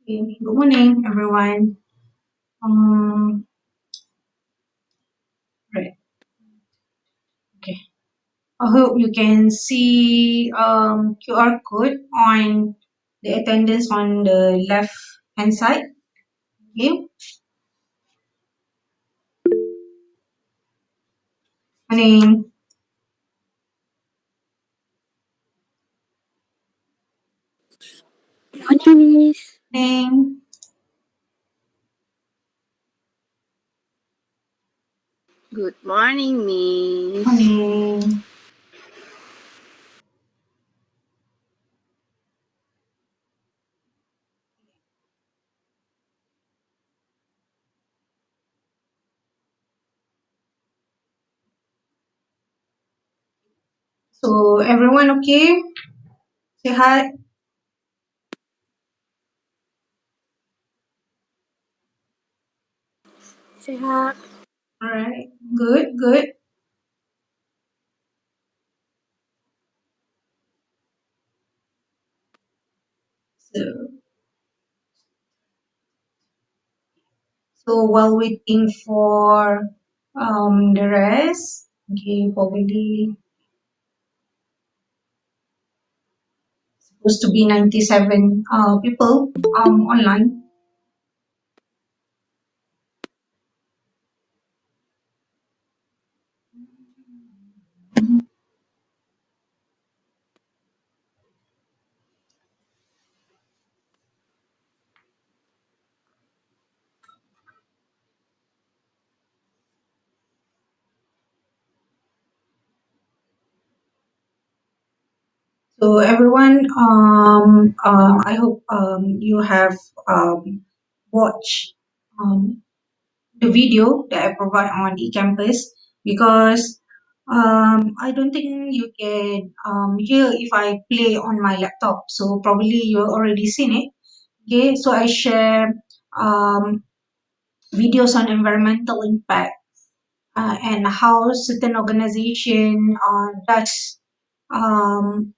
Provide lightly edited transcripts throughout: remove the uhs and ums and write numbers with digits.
Okay, good morning, everyone. Um, right. Okay. I hope you can see QR code on the attendance on the left hand side. Okay. Morning. Morning, Miss. Morning. Good morning, Miss. Morning. So everyone okay? Say hi. Sehat. All right. Good. Good. So so while waiting for the rest, okay, probably supposed to be 97 people online. So everyone, I hope you have watched the video that I provide on eCampus because I don't think you can hear if I play on my laptop. So probably you already seen it. Okay, so I share um, videos on environmental impact and how certain organization does um,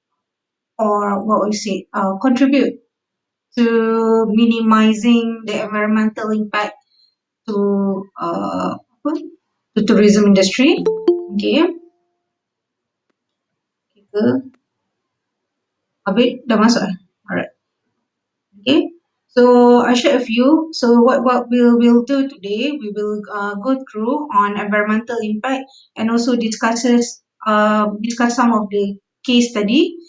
or what we say contribute to minimizing the environmental impact to apa? To tourism industry. Okay, kita habis dah masuk eh? Alright. Okay. So I share a few. So what we'll do today, we will go through on environmental impact and also discuss some of the case study.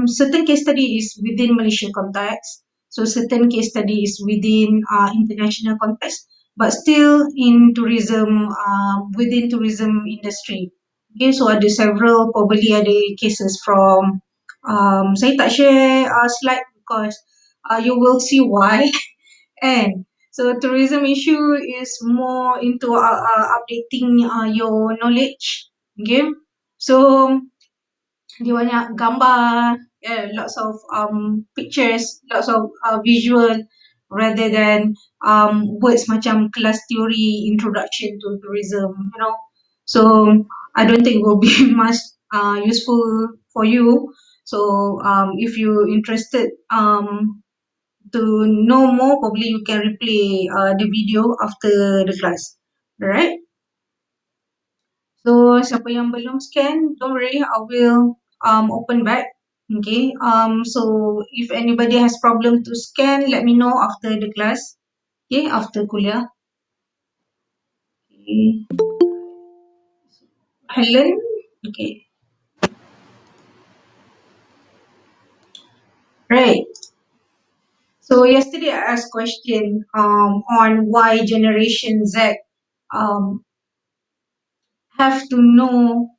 Certain case study is within Malaysia context, so certain case study is within international context, but still in tourism, within tourism industry. Okay, so ada several, probably ada cases from, saya tak share slide because you will see why. And so tourism issue is more into updating your knowledge. Okay, so dia banyak gambar, lots of pictures, lots of visual rather than words macam class theory introduction to tourism. So I don't think it will be much useful for you. So if you interested to know more, probably you can replay the video after the class. Alright? So siapa yang belum scan, don't worry, I will open back. Okay. So if anybody has problem to scan, let me know after the class. Okay, after kuliah. Okay. Helen. Okay. Right. So yesterday I asked question on why Generation Z um have to know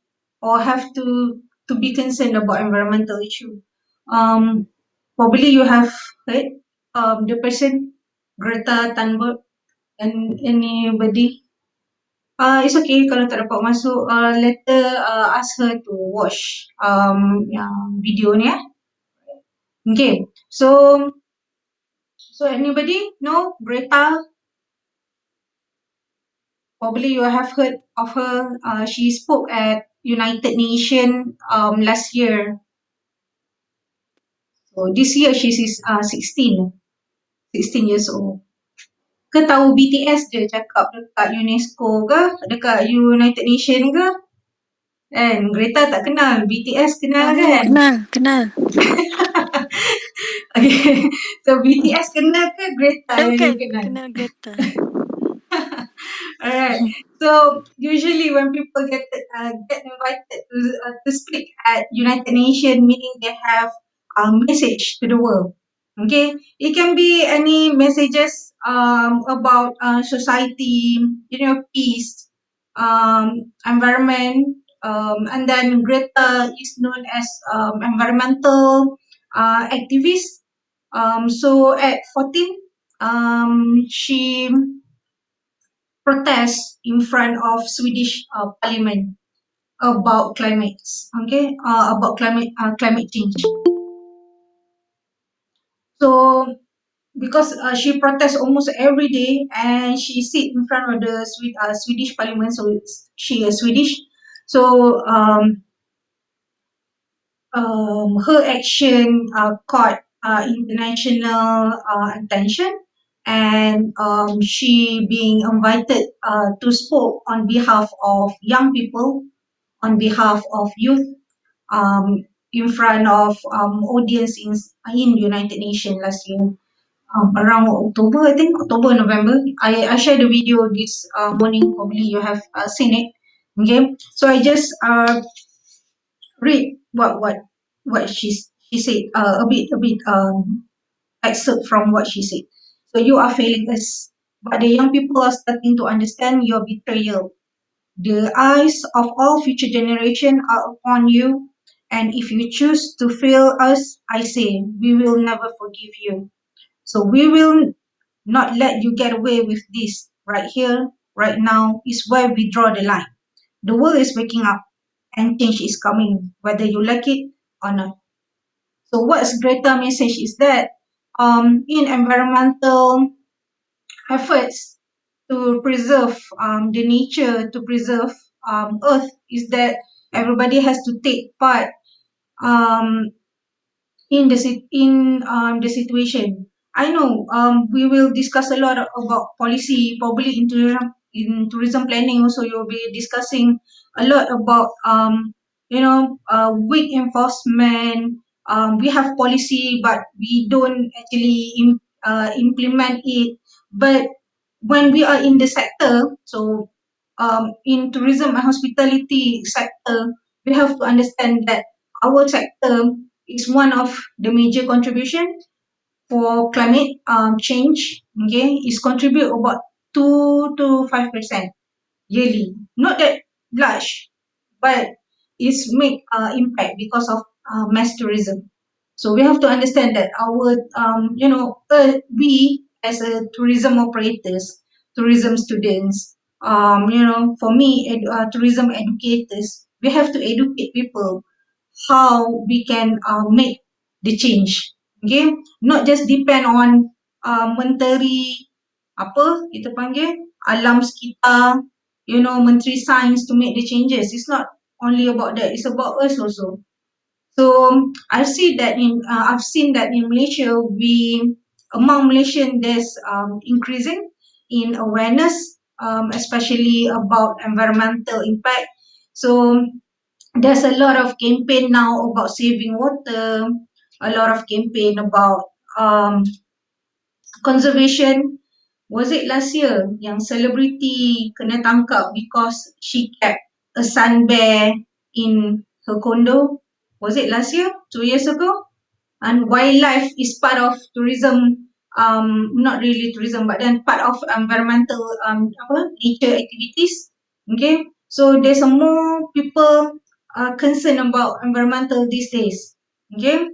or have to be concerned about environmental issue. Um, Probably you have heard the person Greta Thunberg and anybody. It's okay kalau tak dapat masuk. Later ask her to watch yang video ni. Okay, so anybody know Greta? Probably you have heard of her. She spoke at United Nations last year. So this year she's 16. 16 years old. Ke tahu BTS je cakap dekat UNESCO ke, dekat United Nation ke? Kan, Greta tak kenal, BTS kenal Tahu, kan? kenal, kenal. Okay, so BTS kenal ke Greta yang you Bukan, kenal? kenal Greta. Alright. So usually when people get invited to speak at United Nations, meaning they have a message to the world. Okay, it can be any messages about society, peace, environment, and then Greta is known as environmental activist. So at 14, she protest in front of Swedish parliament about about climate change. So because she protests almost every day and she sit in front of the Swedish parliament, so she is Swedish. So her action caught international attention, and she being invited to spoke on behalf of young people, on behalf of youth, um, in front of audience in United Nations last year, around October, I think October, November. I shared the video this morning. Probably you have seen it. Okay, so I just read what she said, a bit excerpt from what she said. So you are failing us, but the young people are starting to understand your betrayal. The eyes of all future generations are upon you, and if you choose to fail us, I say, we will never forgive you. So we will not let you get away with this. Right here, right now, is where we draw the line. The world is waking up, and change is coming, whether you like it or not. So what's greater message is that in environmental efforts to preserve the nature, to preserve earth, is that everybody has to take part um, in the situation. I know we will discuss a lot about policy, probably in tourism planning. Also, you'll be discussing a lot about weak enforcement. We have policy, but we don't actually implement it. But when we are in the sector, so in tourism and hospitality sector, we have to understand that our sector is one of the major contribution for climate change. Okay, is contribute about 2 to 5% yearly. Not that large, but it's make impact because of mass tourism. So we have to understand that our we as a tourism operators, tourism students, for me, tourism educators, we have to educate people how we can make the change. Okay, not just depend on menteri apa kita panggil alam sekitar, menteri sains to make the changes. It's not only about that, it's about us also. So I've seen that in Malaysia, we among Malaysian there's increasing in awareness, especially about environmental impact. So there's a lot of campaign now about saving water, a lot of campaign about um, conservation. Was it last year yang celebrity kena tangkap because she kept a sun bear in her condo? Was it last year? 2 years ago? And wildlife is part of tourism, not really tourism, but then part of environmental nature activities. Okay, so there's a more people concerned about environmental these days. Okay,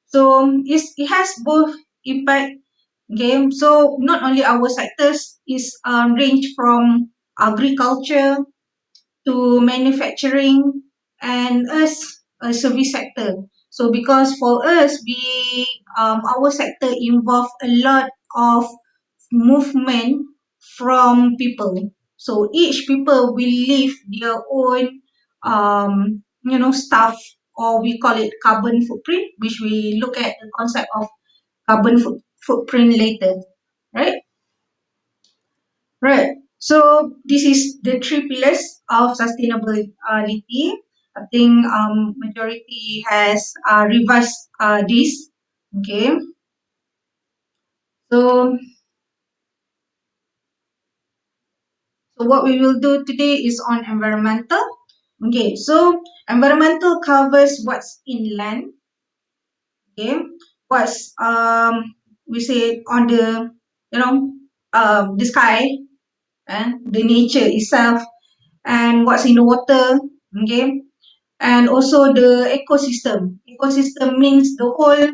so it has both impact. Okay, so not only our sectors is range from agriculture to manufacturing and us a service sector. So because for us, our sector involve a lot of movement from people. So each people will leave their own stuff, or we call it carbon footprint, which we look at the concept of carbon footprint later, right? Right. So this is the three pillars of sustainability. I think majority has revised this. Okay. So so what we will do today is on environmental. Okay. So environmental covers what's inland. Okay. What's we say on the the sky and the nature itself, and what's in the water. Okay. And also the ecosystem. Ecosystem means the whole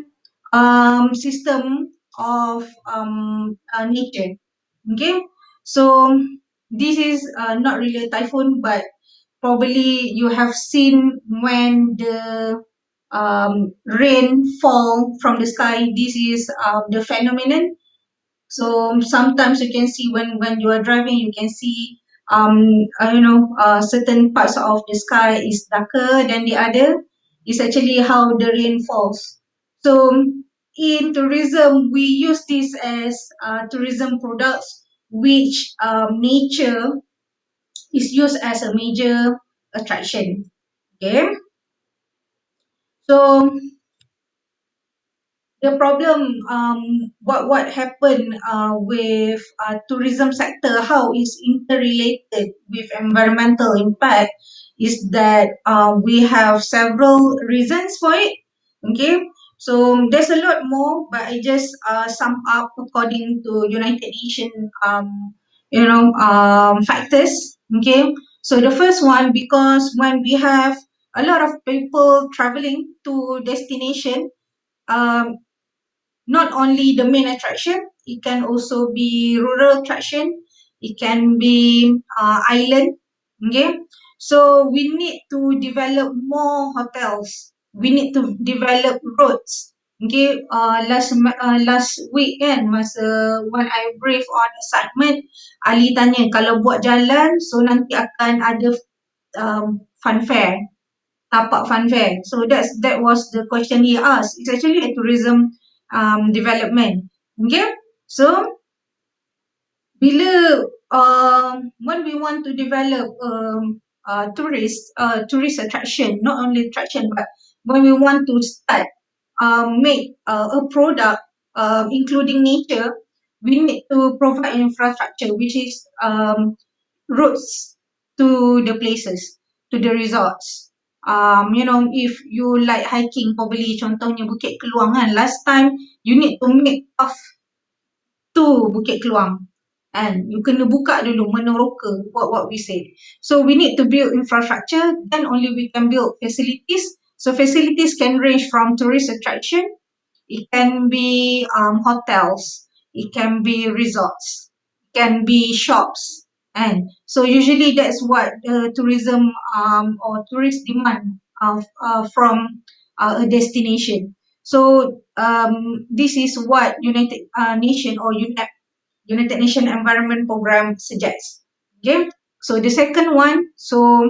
system of nature. Okay, so this is not really a typhoon, but probably you have seen when the rain fall from the sky. This is the phenomenon. So sometimes you can see when you are driving, you can see certain parts of the sky is darker than the other. It's actually how the rain falls. So in tourism, we use this as tourism products, which nature is used as a major attraction. Okay, so the problem, what happened with tourism sector, how it's interrelated with environmental impact, is that we have several reasons for it. Okay, so there's a lot more, but I just sum up according to United Nations factors. Okay, so the first one, because when we have a lot of people traveling to destination, um, not only the main attraction, it can also be rural attraction, it can be island. Okay, so we need to develop more hotels, we need to develop roads. Okay, last week kan, masa when I brief on assignment, Ali tanya kalau buat jalan, so nanti akan ada fun fair, tapak fun fair. So that was the question he asked. It's actually a tourism development. Okay, so bila when we want to develop tourist attraction, not only attraction, but when we want to start make a product including nature, we need to provide infrastructure, which is roads to the places, to the resorts. If you like hiking, probably contohnya Bukit Keluang kan, last time you need to make path to Bukit Keluang. And you kena buka dulu meneroka, what we say. So we need to build infrastructure, then only we can build facilities. So facilities can range from tourist attraction, it can be hotels, it can be resorts, it can be shops. And so usually that's what tourism or tourist demand from a destination. So this is what United Nation or United Nation Environment Program suggests. Okay. So the second one, so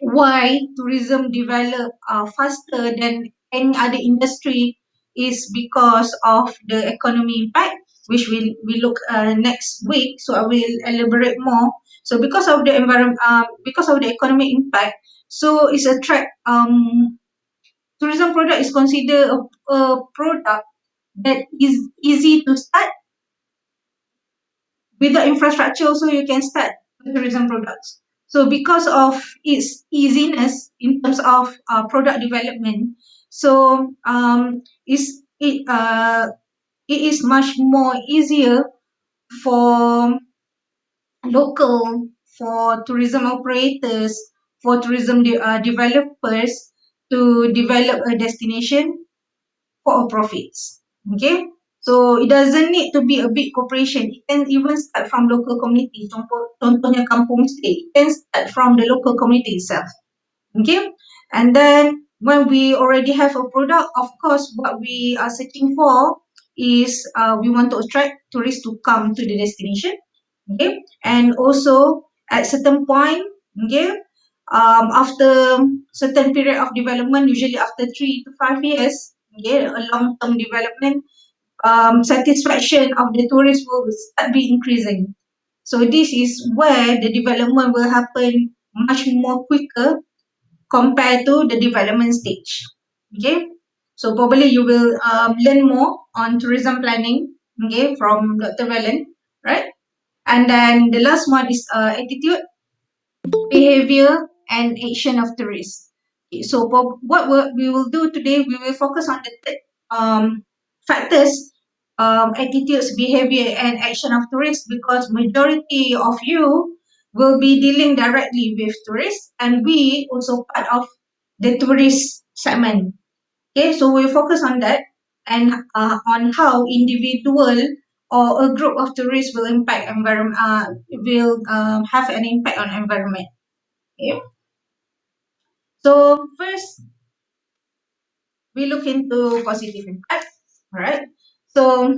why tourism develop faster than any other industry is because of the economy impact, which we look next week. So I will elaborate more. So because of the environment, because of the economic impact, so it's attract tourism product is considered a product that is easy to start. With the infrastructure also you can start tourism products. So because of its easiness in terms of product development, so it is much more easier for local, for tourism operators, for tourism developers to develop a destination for profits. Okay, so it doesn't need to be a big corporation. It can even start from local community. Contohnya kampung stay, it can start from the local community itself. Okay, and then when we already have a product, of course, what we are searching for is we want to attract tourists to come to the destination. Okay, and also at certain point, okay, after certain period of development, usually after 3 to 5 years, okay, a long term development, satisfaction of the tourists will start be increasing. So this is where the development will happen much more quicker compared to the development stage. Okay, so probably you will learn more on tourism planning. Okay, from Dr. Valen, right? And then the last one is attitude, behavior, and action of tourists. Okay, so what we will do today, we will focus on the factors, attitudes, behavior, and action of tourists, because majority of you will be dealing directly with tourists, and we also part of the tourist segment. Okay, so we'll focus on that, and on how individual or a group of tourists will impact environment, will have an impact on environment. Okay. So first, we look into positive impact. All right. So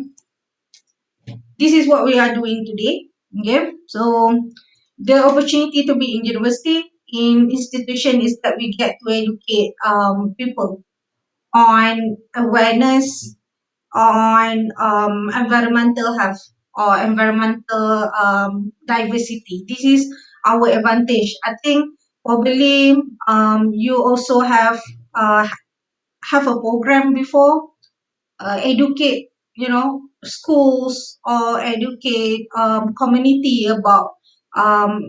this is what we are doing today. Okay. So the opportunity to be in university, in institution, is that we get to educate people on awareness on environmental health or environmental diversity. This is our advantage. I think probably you also uh, have a program before, educate, schools, or educate community about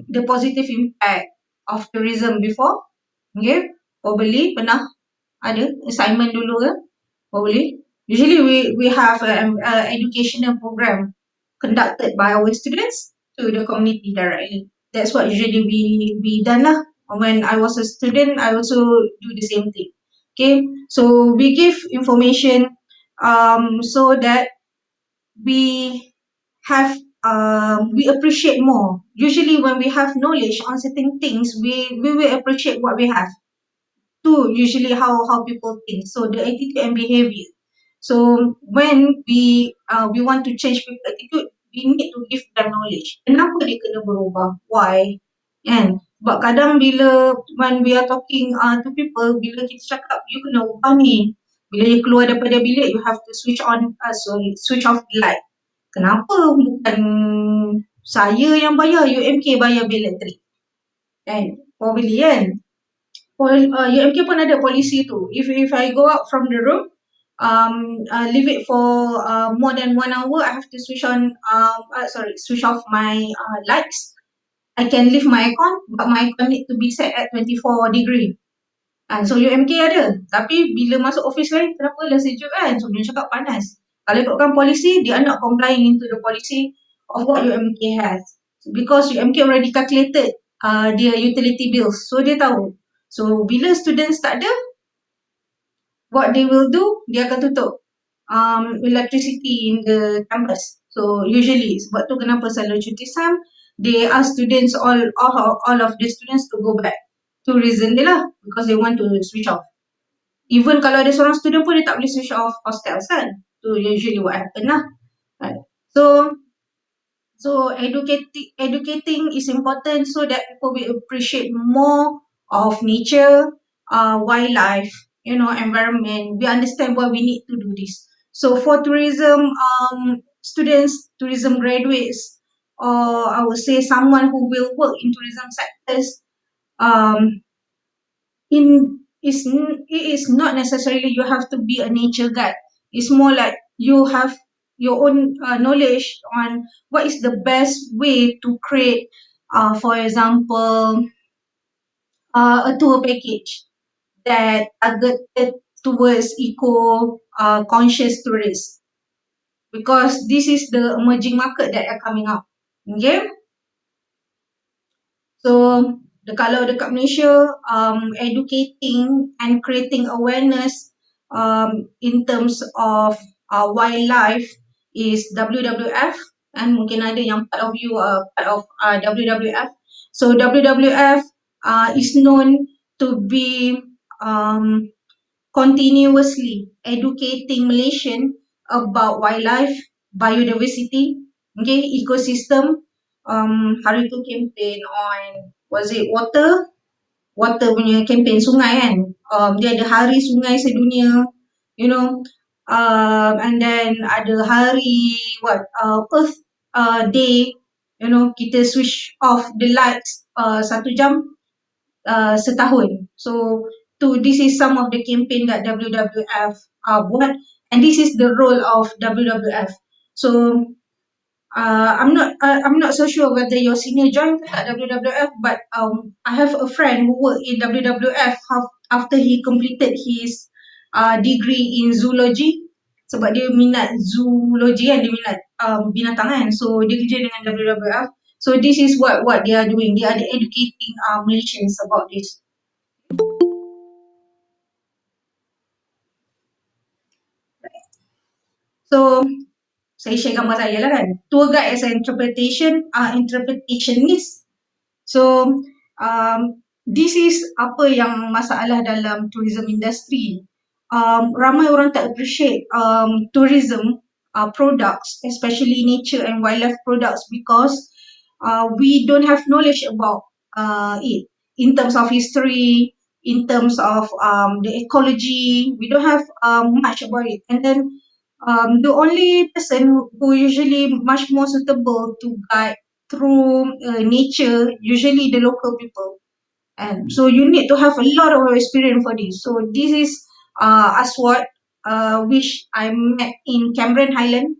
the positive impact of tourism before. Okay, probably pernah ada assignment dulu ke? Probably. Usually we have a educational program conducted by our students to the community directly. That's what usually we done lah. When I was a student, I also do the same thing. Okay, so we give information so that we have we appreciate more. Usually when we have knowledge on certain things, we will appreciate what we have to usually how people think. So the attitude and behavior. So when we want to change people attitude, we need to give them knowledge. Kenapa dia kena berubah? Why? Kan? Sebab kadang bila when we are talking to people, bila kita cakap you kena ubah ni, bila you keluar daripada bilik, you have to switch off the light. Kenapa bukan saya yang bayar, UMK bayar bil elektrik? Kan? Probably kan? UMK pun ada polisi tu. If I go out from the room, leave it for more than 1 hour, I have to switch off my lights. I can leave my aircon, but my aircon need to be set at 24 degree. So UMK ada. Tapi bila masuk office lain, kenapa lah sejuk kan? So dia cakap panas. Kalau ikutkan polisi, they are not complying into the policy of what UMK has. Because UMK already calculated their utility bills. So dia tahu. So bila students tak ada, what they will do, dia akan tutup electricity in the campus. So usually, sebab tu kenapa selalu cuti SAM, they ask students, all of the students to go back to reason dia lah, because they want to switch off. Even kalau ada seorang student pun, dia tak boleh switch off hostels kan. So usually what happen lah. Right. So educating is important so that people will appreciate more of nature, wildlife, environment. We understand why we need to do this. So for tourism students, tourism graduates, or I would say someone who will work in tourism sectors, um, it is not necessarily you have to be a nature guide. It's more like you have your own knowledge on what is the best way to create, for example, a tour package that targeted towards eco conscious tourists, because this is the emerging market that are coming up. Okay. So kalau dekat Malaysia, educating and creating awareness in terms of wildlife is WWF, and mungkin ada yang part of you are part of WWF. So WWF is known to be continuously educating Malaysian about wildlife, biodiversity, okay, ecosystem. Hari tu campaign on, was it water punya campaign sungai kan. Dia ada hari sungai sedunia, you know. And then ada hari Earth Day, kita switch off the lights 1 jam setahun. So this is some of the campaign that WWF buat, and this is the role of WWF. So I'm not so sure whether your senior joined at WWF, but I have a friend who worked in WWF after he completed his degree in zoology. Sebab dia minat zoology kan, dia minat binatang kan, so dia kerja dengan WWF. So this is what they are doing. They are educating Malaysians about this. So saya share gambar saya lah kan. Tour guide as an interpretationist. So this is apa yang masalah dalam tourism industry. Ramai orang tak appreciate tourism products, especially nature and wildlife products, because we don't have knowledge about it in terms of history, in terms of the ecology. We don't have much about it. And then the only person who usually much more suitable to guide through nature, usually the local people. And so you need to have a lot of experience for this. So this is Aswad, which I met in Cameron Highland.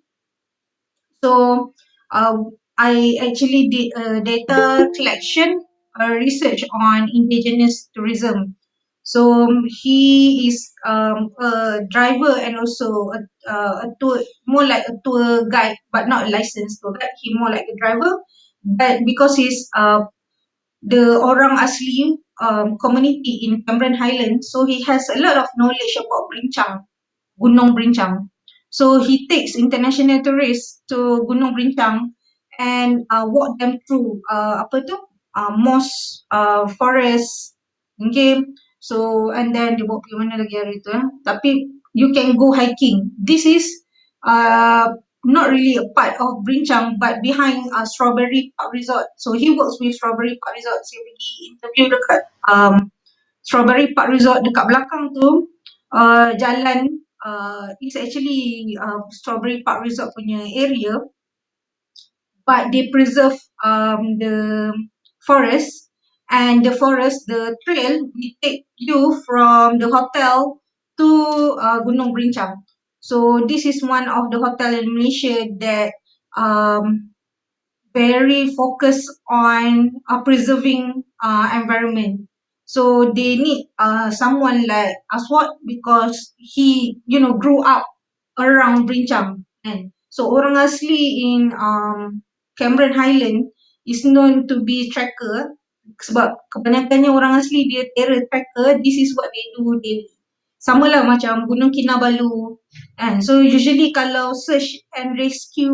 So uh, I actually did a data collection, research on indigenous tourism. So he is a driver and also a tour, more like a tour guide, but not a licensed tour guide. He more like a driver, but because he's the orang asli community in Cameron Highlands, so he has a lot of knowledge about Brinchang, Gunung Brinchang. So he takes international tourists to Gunung Brinchang and walk them through moss, forest, okay. So and then dia bawa pergi mana lagi hari tu tapi you can go hiking. This is uh, not really a part of Brinchang, but behind Strawberry Park Resort. So he works with Strawberry Park Resort. Saya pergi interview dekat Strawberry Park Resort, dekat belakang tu jalan it's actually Strawberry Park Resort punya area, but they preserve the forest, and the trail will take you from the hotel to Gunung Brinchang. So this is one of the hotel in Malaysia that very focused on preserving environment. So they need someone like Aswad because he grew up around Brinchang kan. So orang asli in Cameron Highland is known to be tracker, sebab kebanyakannya orang asli dia terror tracker. This is what they do daily. Sama lah macam Gunung Kinabalu kan. So usually kalau search and rescue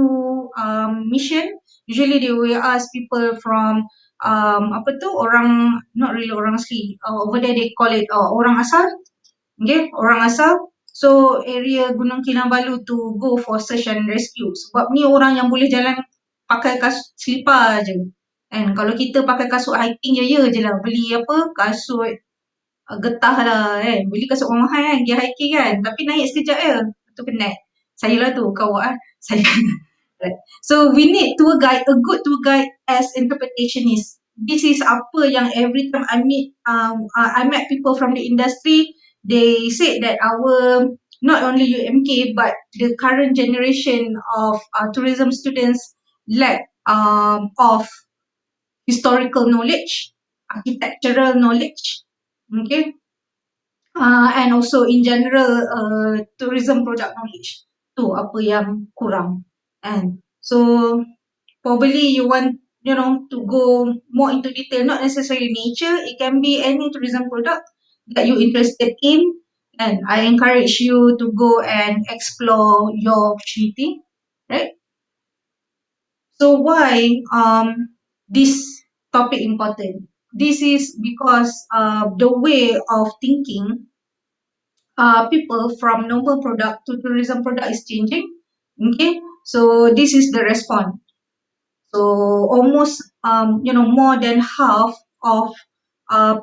mission, usually they will ask people from orang, not really orang asli, over there they call it orang asal, okay, orang asal. So area Gunung Kinabalu to go for search and rescue, sebab ni orang yang boleh jalan pakai kasut selipar je kan. Kalau kita pakai kasut hiking ya je lah, beli kasut getah lah kan, beli kasut mahal kan, pergi hiking kan, tapi naik sekejap je, tu penat. Saya lah tu, kau saya. Right. So we need tour guide, a good tour guide as interpretationist. This is apa yang every time I met people from the industry, they said that our not only UMK but the current generation of tourism students lack of historical knowledge, architectural knowledge, okay, and also in general tourism product knowledge. Tu apa yang kurang. And so probably you want to go more into detail, not necessarily nature, it can be any tourism product that you're interested in, and I encourage you to go and explore your opportunity, right? So why this topic important? This is because the way of thinking people from normal product to tourism product is changing. Okay, so this is the response. So almost more than half of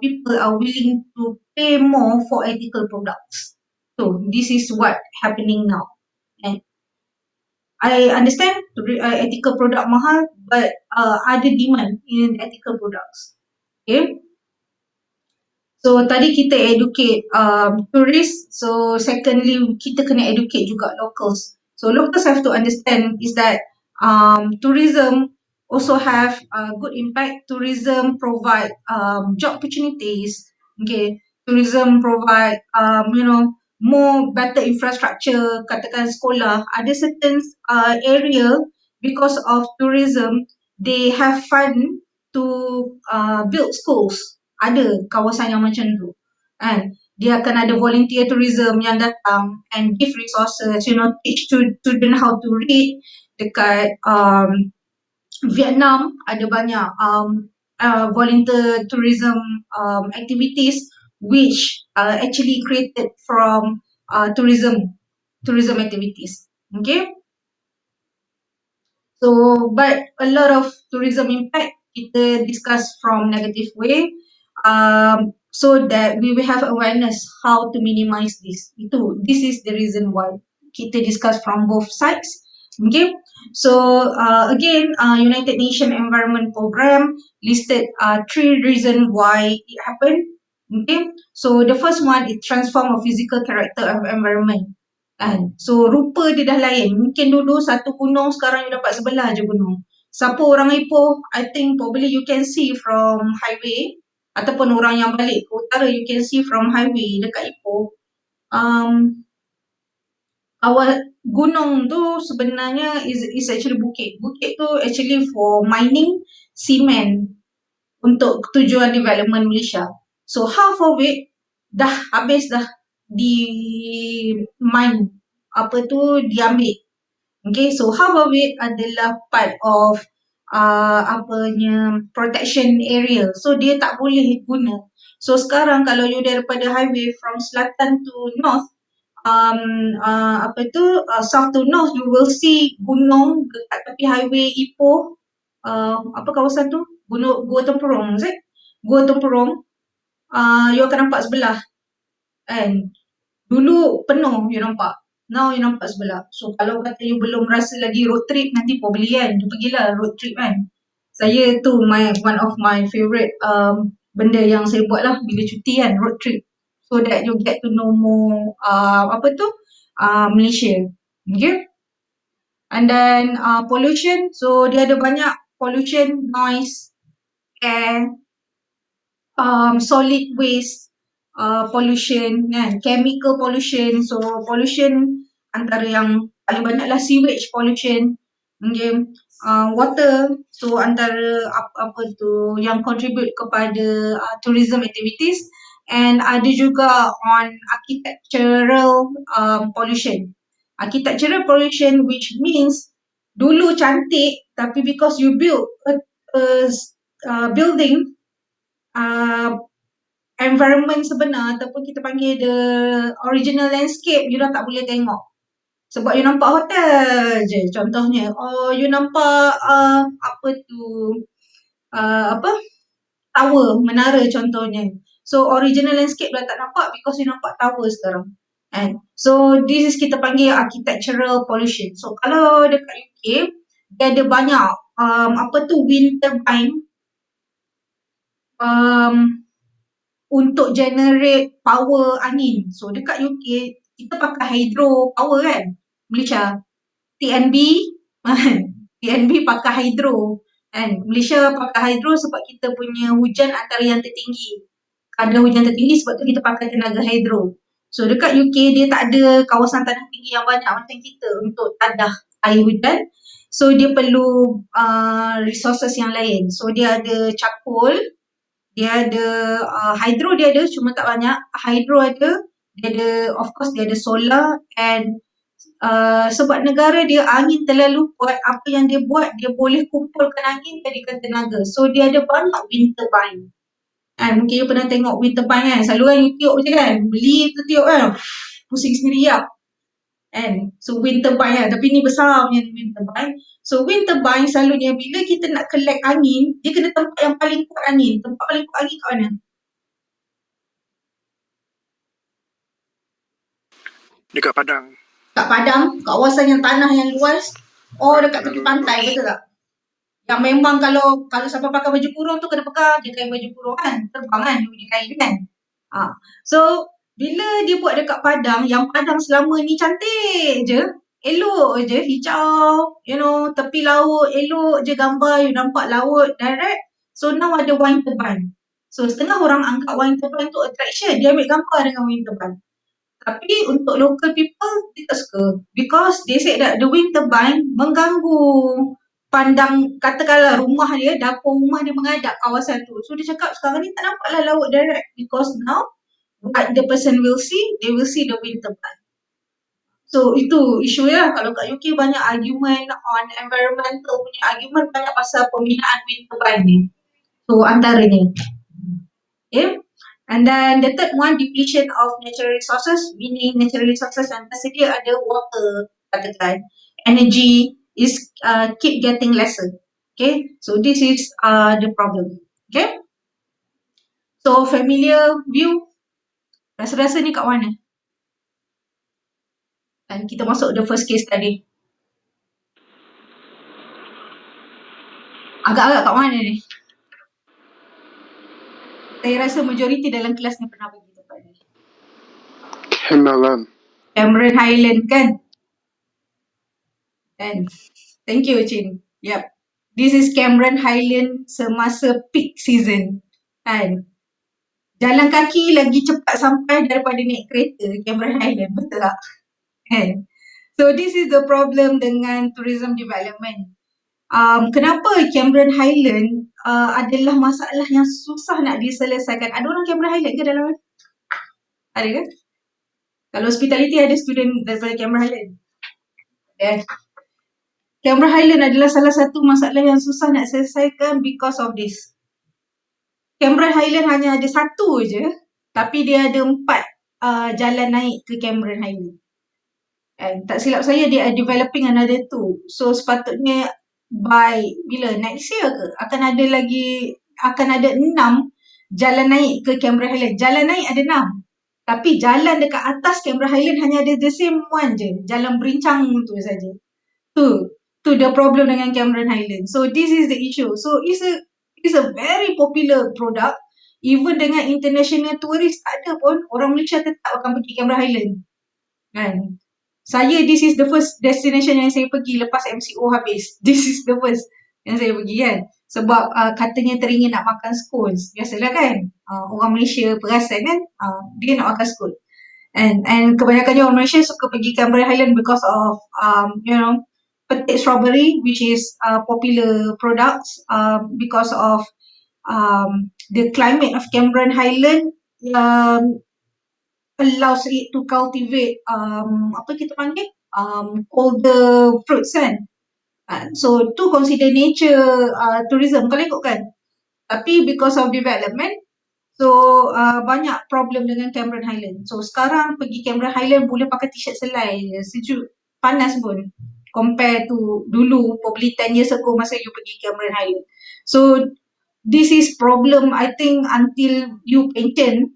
people are willing to pay more for ethical products. So this is what happening now. And I understand ethical product mahal, but ada demand in ethical products. Okay. So tadi kita educate tourists. So secondly kita kena educate juga locals. So locals have to understand is that tourism also have good impact. Tourism provide job opportunities. Okay, tourism provide more better infrastructure. Katakan sekolah ada certain area because of tourism they have fund to build schools. Ada kawasan yang macam tu kan, dia akan ada volunteer tourism yang datang and give resources, teach student how to read. Dekat Vietnam ada banyak volunteer tourism activities which actually created from tourism activities. Okay. So, but a lot of tourism impact kita discuss from negative way, so that we will have awareness how to minimize this. This is the reason why kita discuss from both sides. Okay, so again, United Nations Environment Program listed three reasons why it happened. Okay, so the first one is transform of physical character of environment. Kan? So rupa dia dah lain. Mungkin dulu satu gunung, sekarang you dapat sebelah je gunung. Siapa orang Ipoh, I think probably you can see from highway, ataupun orang yang balik ke utara, you can see from highway dekat Ipoh. Awal gunung tu sebenarnya is actually bukit. Bukit tu actually for mining cement untuk tujuan development Malaysia. So half of it dah habis dah di mine, diambil. Okay, so half of it adalah part of protection area. So dia tak boleh guna. So sekarang kalau you daripada highway from selatan to north, south to north, you will see gunung dekat tepi highway Ipoh. Apa kawasan tu? Gua Tempurung, is it? Gua Tempurung. You akan nampak sebelah. Kan? Dulu penuh you nampak. Now you nampak sebelah. So kalau kata you belum rasa lagi road trip, nanti probably kan, you pergilah road trip kan. Saya tu one of my favourite benda yang saya buat lah bila cuti kan, road trip. So that you get to know more Malaysia. Okay. And then pollution. So dia ada banyak pollution, noise, air, solid waste pollution kan, chemical pollution. So pollution antara yang paling banyak lah sewage pollution. Okay. Water, so antara yang contribute kepada tourism activities. And ada juga on architectural pollution. Architectural pollution which means dulu cantik tapi because you build a building, environment sebenar ataupun kita panggil the original landscape, you dah tak boleh tengok. Sebab you nampak hotel je contohnya. Or you nampak tower, menara contohnya. So original landscape dah tak nampak because you nampak tower sekarang. And so this is kita panggil architectural pollution. So kalau dekat UK, dia ada banyak wind turbine untuk generate power angin. So dekat UK, kita pakai hydro power kan, Malaysia. TNB, TNB pakai hydro. Kan, Malaysia pakai hydro sebab kita punya hujan antara yang tertinggi. Kadar hujan tertinggi sebab tu kita pakai tenaga hydro. So dekat UK, dia tak ada kawasan tanah tinggi yang banyak macam kita untuk tadah air hujan. So dia perlu resources yang lain. So dia ada cakul, dia ada hydro, dia ada cuma tak banyak. Hydro ada, dia ada, of course dia ada solar. And sebab negara dia angin terlalu kuat, apa yang dia buat, dia boleh kumpulkan angin jadikan tenaga. So dia ada banyak wind turbine. Mungkin you pernah tengok wind turbine kan, selalu kan you tiup je kan, beli tu tiup kan, pusing sendiri lah. So wind turbine kan, tapi ni besar punya wind turbine. So wind turbine selalunya bila kita nak collect angin, dia kena tempat yang paling kuat angin. Tempat paling kuat angin kat mana? Dekat Padang. Kat Padang, kawasan yang tanah yang luas. Oh, dekat Tanah tepi luas. pantai, betul tak? Yang memang kalau siapa pakai baju kurung tu kena pegang je kain baju kurung kan. Terbang kan, dia punya kain kan. So, bila dia buat dekat Padang, yang Padang selama ni cantik je. Elok je, hijau, tepi laut, elok je gambar, you nampak laut direct. So, now ada wine turbine. So, setengah orang anggap wine turbine tu attraction. Dia ambil gambar dengan wine turbine. Tapi untuk local people, dia tak suka. Because they said that the wind turbine mengganggu pandang, katakanlah rumah dia, dapur rumah dia menghadap kawasan tu. So dia cakap sekarang ni tak nampaklah laut direct. Because now, what the person will see, they will see the wind turbine. So itu isu ya. Kalau kat UK banyak argument on environmental punya argument, banyak pasal pembinaan wind turbine ni. So antaranya. Okay. And then the third one, depletion of natural resources, meaning natural resources yang tersedia ada water, katakan, energy is keep getting lesser. Okay, so this is the problem. Okay, so familiar view, rasa-rasa ni kat mana? Dan kita masuk the first case tadi. Agak-agak kat mana ni? Saya rasa majoriti dalam kelas ni pernah pergi tempat ni. Cameron. Cameron Highland kan? And thank you, Chin. Yep. This is Cameron Highland semasa peak season. Kan? Jalan kaki lagi cepat sampai daripada naik kereta Cameron Highland. Betul tak? Kan? So this is the problem dengan tourism development. Kenapa Cameron Highland adalah masalah yang susah nak diselesaikan? Ada orang Cameron Highland ke dalam ni? Ada ke? Kalau hospitality ada student daripada Cameron Highland? Ada. Cameron Highland adalah salah satu masalah yang susah nak selesaikan because of this. Cameron Highland hanya ada satu je, tapi dia ada 4 jalan naik ke Cameron Highland. And tak silap saya, dia are developing another 2. So sepatutnya by bila next year ke akan ada 6 jalan naik ke Cameron Highland. Jalan naik ada 6. Tapi jalan dekat atas Cameron Highland hanya ada the same one je. Jalan berincang tu saja. Tu the problem dengan Cameron Highland. So this is the issue. So it's a very popular product. Even dengan international tourist tak ada pun, orang Malaysia tetap akan pergi Cameron Highland. Kan? This is the first destination yang saya pergi lepas MCO habis. This is the first yang saya pergi kan. Sebab katanya teringin nak makan scones. Biasalah kan. Orang Malaysia perasan kan. Dia nak makan scones. And kebanyakannya orang Malaysia suka pergi Cameron Highland because of petik strawberry, which is popular products because of the climate of Cameron Highland allows it to cultivate apa kita panggil colder fruits kan. So to consider nature tourism kalau ikutkan. Tapi because of development, so banyak problem dengan Cameron Highland. So sekarang pergi Cameron Highland boleh pakai t-shirt selai je, sejuk, panas pun. Compare to dulu, probably 10 years ago masa you pergi Cameron Highland. So this is problem I think until you pension.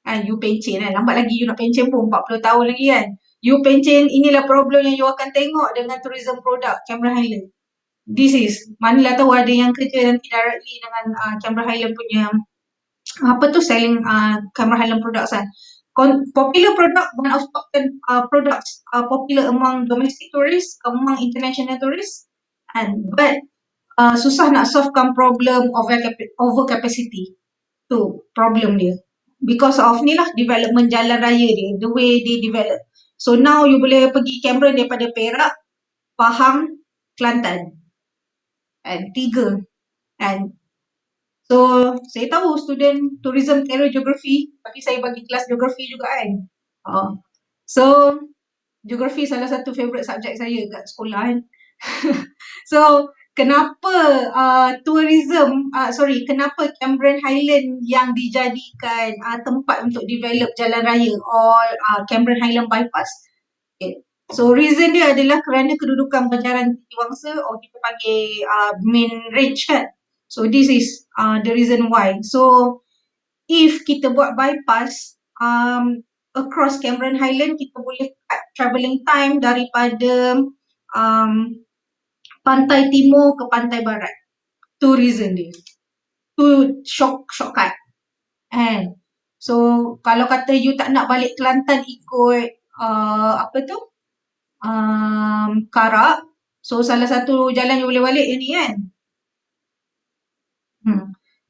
You pencen kan, lambat lagi you nak pencen pun 40 tahun lagi kan. You pencen, inilah problem yang you akan tengok dengan tourism product Cameron Highland. This is, manalah tahu ada yang kerja nanti directly dengan Cameron Highland punya selling Cameron Highland products kan. Popular product, one of top 10 products popular among domestic tourists, among international tourists, but susah nak solvekan problem over capacity. Tu problem dia. Because of ni lah development jalan raya dia, the way they develop. So now you boleh pergi Cameron daripada Perak, Pahang, Kelantan. And 3. And so saya tahu student tourism terror geography, tapi saya bagi kelas geography juga kan. So geography salah satu favourite subjek saya kat sekolah kan. So kenapa kenapa Cameron Highland yang dijadikan tempat untuk develop jalan raya or Cameron Highland bypass? Okay. So reason dia adalah kerana kedudukan banjaran tinggi wangsa, or kita panggil main range kan. So this is the reason why. So if kita buat bypass, across Cameron Highland kita boleh cut travelling time daripada um, pantai timur ke pantai barat. Tu reason dia. Tu shortcut. Kan? So kalau kata you tak nak balik Kelantan ikut apa tu? Karak. So salah satu jalan you boleh balik ni kan.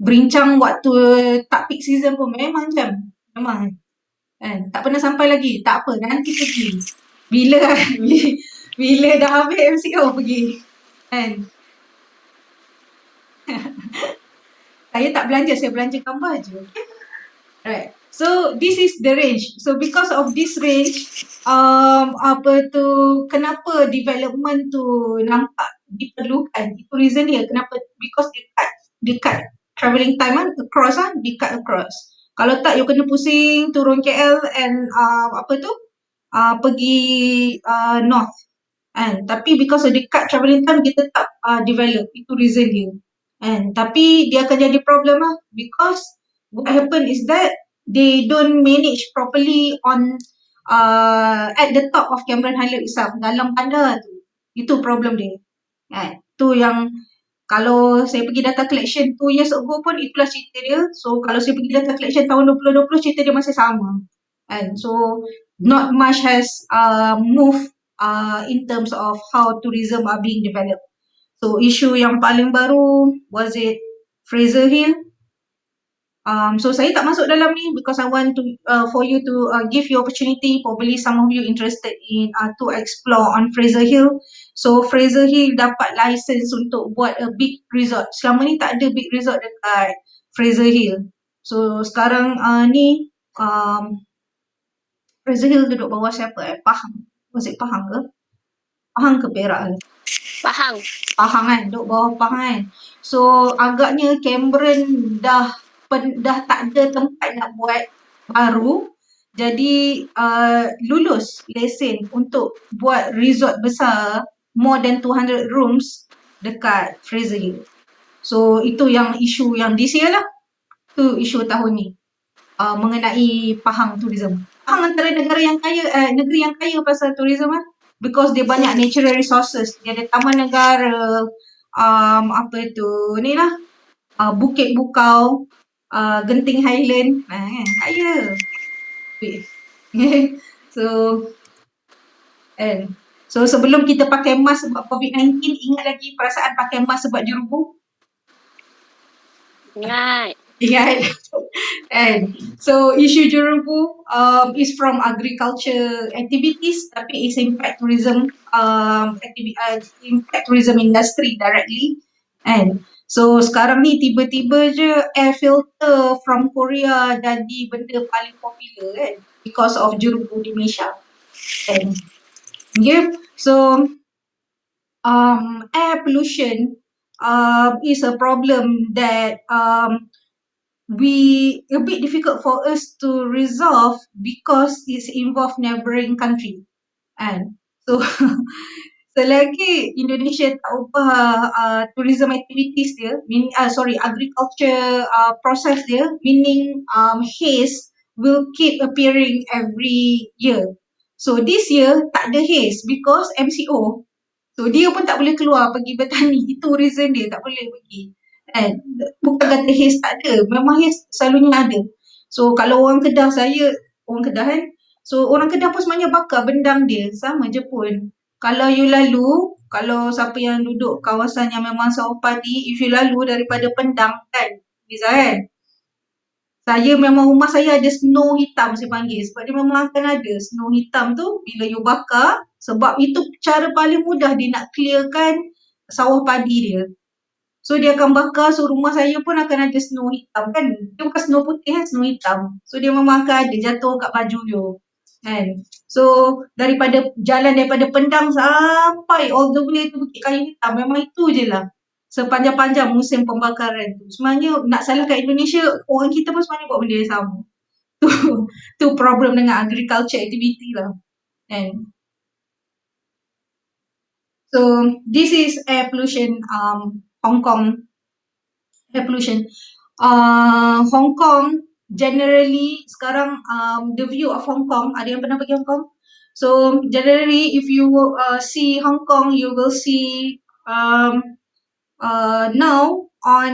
Berincang waktu tak peak season pun memang macam. Memang. Kan? Tak pernah sampai lagi. Tak apa, nanti pergi. Bila bila dah habis MCO pergi. Kan? Saya tak belanja, saya belanjakan baju. Okay? Right. So this is the range. So because of this range, apa tu, kenapa development tu nampak diperlukan? Itu reason dia kenapa, because dia cut travelling time kan across dia cut across. Kalau tak you kena pusing turun KL and apa tu, pergi north. Kan? Tapi because of the cut travelling time dia tetap develop. Itu reason dia. Kan? Tapi dia akan jadi problem lah because what happen is that they don't manage properly on at the top of Cameron Highland itself, dalam bandar tu. Itu problem dia. Kan? Tu yang kalau saya pergi data collection 2 years ago pun itulah cerita dia. So kalau saya pergi data collection tahun 2020 cerita dia masih sama. And so not much has moved in terms of how tourism are being developed. So isu yang paling baru was it Fraser Hill. So saya tak masuk dalam ni because I want to for you to give you opportunity, probably some of you interested in to explore on Fraser Hill. So Fraser Hill dapat license untuk buat a big resort. Selama ni tak ada big resort dekat Fraser Hill. So sekarang ni Fraser Hill duduk bawah siapa Pahang. Was it Pahang ke? Pahang ke Perak ke? Pahang. Pahang kan, duduk bawah Pahang kan. So agaknya Cameron dah tak ada tempat nak buat baru. Jadi lulus lesen untuk buat resort besar more than 200 rooms dekat Fraser Hill. So itu yang isu yang this year lah. Tu isu tahun ni. Mengenai Pahang tourism. Pahang antara negeri yang kaya pasal tourism lah. Because dia banyak natural resources. Dia ada taman negara, apa tu, ni lah, Bukit Bukau, Genting Highland, kaya. So, so sebelum kita pakai mask sebab COVID-19, ingat lagi perasaan pakai mask sebab jerubu? Ingat. And so issue jerubu is from agriculture activities tapi is impact tourism impact tourism industry directly. And so sekarang ni tiba-tiba je air filter from Korea jadi benda paling popular kan because of jerubu di Malaysia. And yeah, so air pollution is a problem that a bit difficult for us to resolve because it's involved neighboring country. And so selagi Indonesia tak ubah tourism activities dia, agriculture process dia, meaning haze will keep appearing every year. So this year tak ada haze because MCO. So dia pun tak boleh keluar pergi bertani. Itu reason dia tak boleh pergi. Bukan kata haze tak ada. Memang haze selalunya ada. So kalau orang Kedah orang Kedah kan. So orang Kedah pun sebenarnya bakar bendang dia. Sama je pun. Kalau you lalu, kalau siapa yang duduk kawasan yang memang sawah padi, if you lalu daripada Pendang kan, Liza kan, saya memang rumah saya ada snow hitam saya panggil sebab dia memang akan ada snow hitam tu bila you bakar sebab itu cara paling mudah dia nak clearkan sawah padi dia. So dia akan bakar so rumah saya pun akan ada snow hitam kan. Dia bukan snow putih kan, snow hitam. So dia memang akan ada jatuh kat baju you. Kan. So daripada Pendang sampai all the way tu Bukit Kayu Hitam memang itu je lah sepanjang-panjang musim pembakaran tu. Sebenarnya nak salahkan Indonesia, orang kita pun sebenarnya buat benda yang sama. Tu problem dengan agriculture activity lah. And so this is air pollution, Hong Kong air pollution. Hong Kong generally sekarang the view of Hong Kong, ada yang pernah pergi Hong Kong? So generally if you see Hong Kong, you will see now on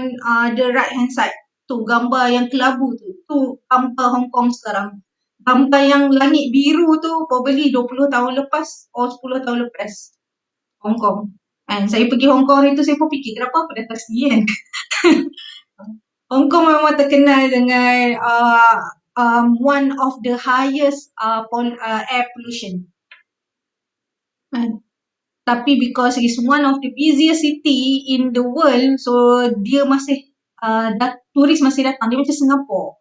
the right hand side tu gambar yang kelabu tu gambar Hong Kong sekarang. Gambar yang langit biru tu probably 20 tahun lepas or 10 tahun lepas Hong Kong. And saya pergi Hong Kong hari tu saya pun fikir kenapa aku datang sini kan. Hong Kong memang terkenal dengan one of the highest air pollution. Tapi because it's one of the busiest city in the world, so dia masih turis masih datang. Dia macam Singapore.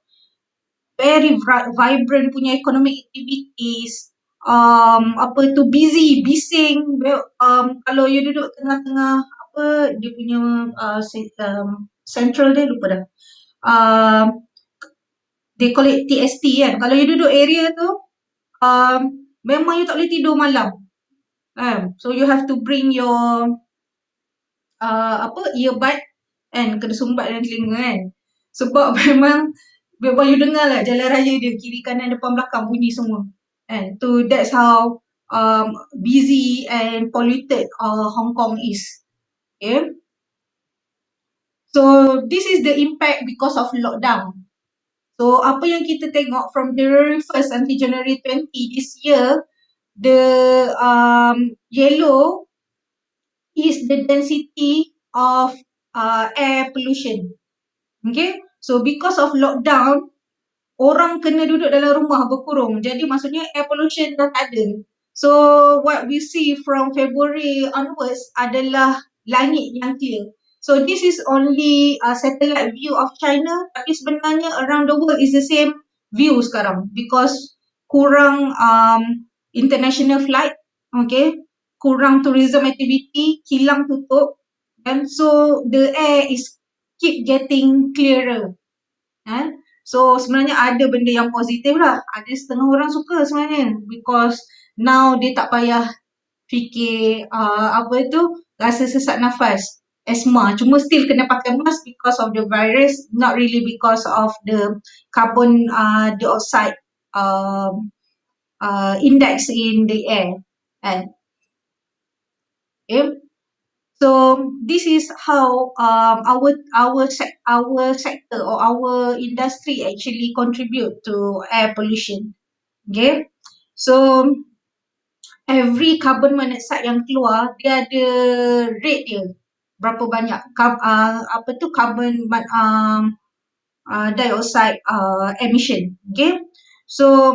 Very vibrant punya economic activities. Busy, bising. Kalau you duduk tengah-tengah dia punya central dia lupa dah. They call it TST kan. Kalau you duduk area tu, memang you tak boleh tidur malam. So you have to bring your earbud kan, kena sumbat dalam telinga kan. Sebab memang you dengar lah jalan raya dia, kiri kanan depan belakang bunyi semua. And that's how busy and polluted Hong Kong is. Okay. So this is the impact because of lockdown. So apa yang kita tengok from January 1st until January 20 this year, the yellow is the density of air pollution. Okay, so because of lockdown, orang kena duduk dalam rumah berkurung. Jadi maksudnya air pollution dah tak ada. So what we see from February onwards adalah langit yang clear. So this is only a satellite view of China, tapi sebenarnya around the world is the same view sekarang because kurang international flight, okay, kurang tourism activity, kilang tutup, and so the air is keep getting clearer. So sebenarnya ada benda yang positif lah. Ada setengah orang suka sebenarnya because now dia tak payah fikir rasa sesak nafas, asthma. Cuma still kena pakai mask because of the virus, not really because of the carbon dioxide index in the air. Okay. So this is how our sector or our industry actually contribute to air pollution. Okay, so every carbon monoxide yang keluar dia ada rate dia berapa banyak carbon dioxide emission. Okay, so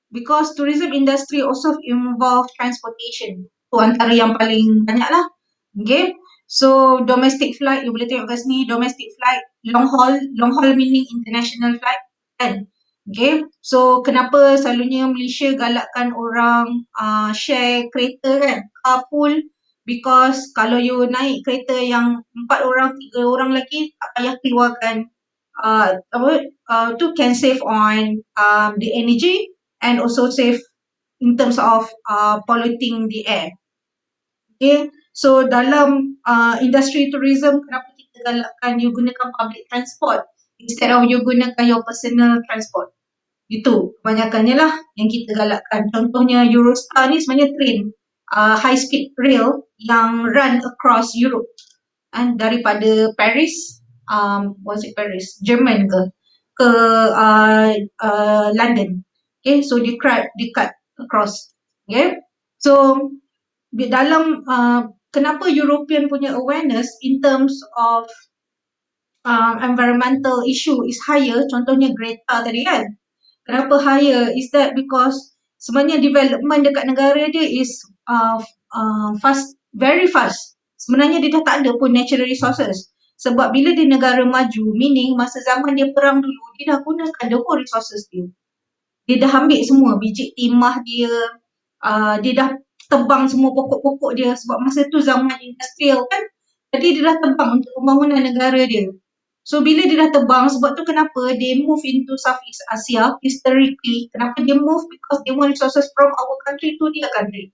because tourism industry also involve transportation, tu antara yang paling banyak lah. Okay, so domestic flight, you boleh tengok kat sini, domestic flight, long haul meaning international flight kan. Okay, so kenapa selalunya Malaysia galakkan orang share kereta kan, carpool, because kalau you naik kereta yang 4 orang, 3 orang lagi, tak payah keluarkan can save on the energy and also save in terms of polluting the air. Okay, so dalam industri tourism, kenapa kita galakkan you gunakan public transport instead of you gunakan your personal transport? Itu kebanyakannya lah yang kita galakkan. Contohnya Eurostar ni sebenarnya train high speed rail yang run across Europe and daripada Paris, Paris, German ke London. Okay, so they cut across. Okay, so dalam kenapa European punya awareness in terms of environmental issue is higher, contohnya Greta tadi kan. Kenapa higher is that because sebenarnya development dekat negara dia is fast, very fast. Sebenarnya dia dah tak ada pun natural resources. Sebab bila dia negara maju, meaning masa zaman dia perang dulu, dia dah gunakan the whole resources dia. Dia dah ambil semua biji timah dia, dia dah tebang semua pokok-pokok dia sebab masa tu zaman industrial kan. Jadi dia dah tebang untuk pembangunan negara dia. So bila dia dah tebang, sebab tu kenapa they move into Southeast Asia historically. Kenapa dia move? Because they want resources from our country to their country.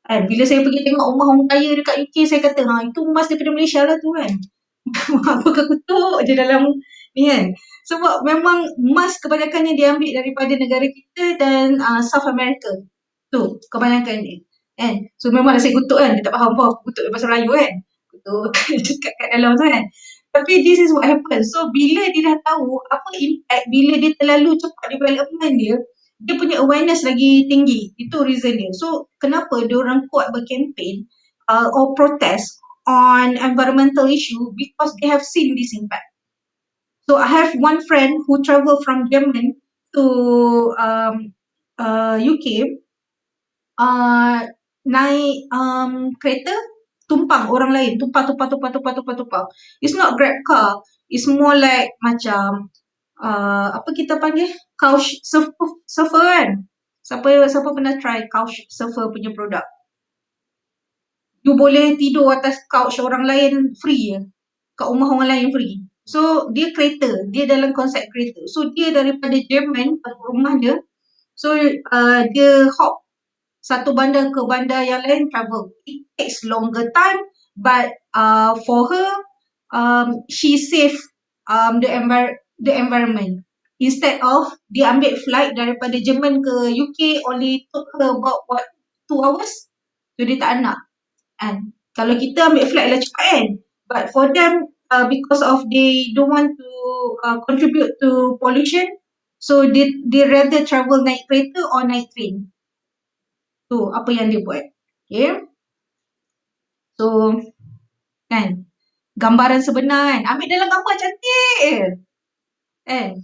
Kan? Bila saya pergi tengok rumah orang kaya dekat UK, saya kata, itu emas daripada Malaysia lah tu kan. Apa kutuk je dalam Kan? Sebab memang emas kebanyakannya diambil daripada negara kita dan South America. Tu kebanyakan dia. Kan? So memang nasi kutuk kan, dia tak faham apa kutuk bahasa Melayu kan. Kutuk kat dalam tu kan. Tapi this is what happens. So bila dia dah tahu apa impact bila dia terlalu cepat development dia, dia punya awareness lagi tinggi. Itu reason dia. So kenapa dia orang kuat berkempen or protest on environmental issue, because they have seen this impact. So I have one friend who traveled from Germany to UK, naik kereta, tumpang orang lain, tumpang. It's not Grab car, it's more like macam apa kita panggil, couch surfer kan. Siapa pernah try couch surfer punya produk? You boleh tidur atas couch orang lain free je. Kat rumah orang lain free. So, dia kereta. Dia dalam konsep kereta. So, dia daripada Jerman ke rumah dia. So, dia hop satu bandar ke bandar yang lain travel. It takes longer time, but for her, she save the environment. Instead of dia ambil flight daripada Jerman ke UK, only took her about 2 hours. So, dia tak nak. Kan? Kalau kita ambil flight lah cepat kan. But for them, because of they don't want to contribute to pollution, so they rather travel naik kereta or naik train. Tu apa yang dia buat. Okay. So, kan. Gambaran sebenar kan. Ambil dalam gambar cantik je. Kan.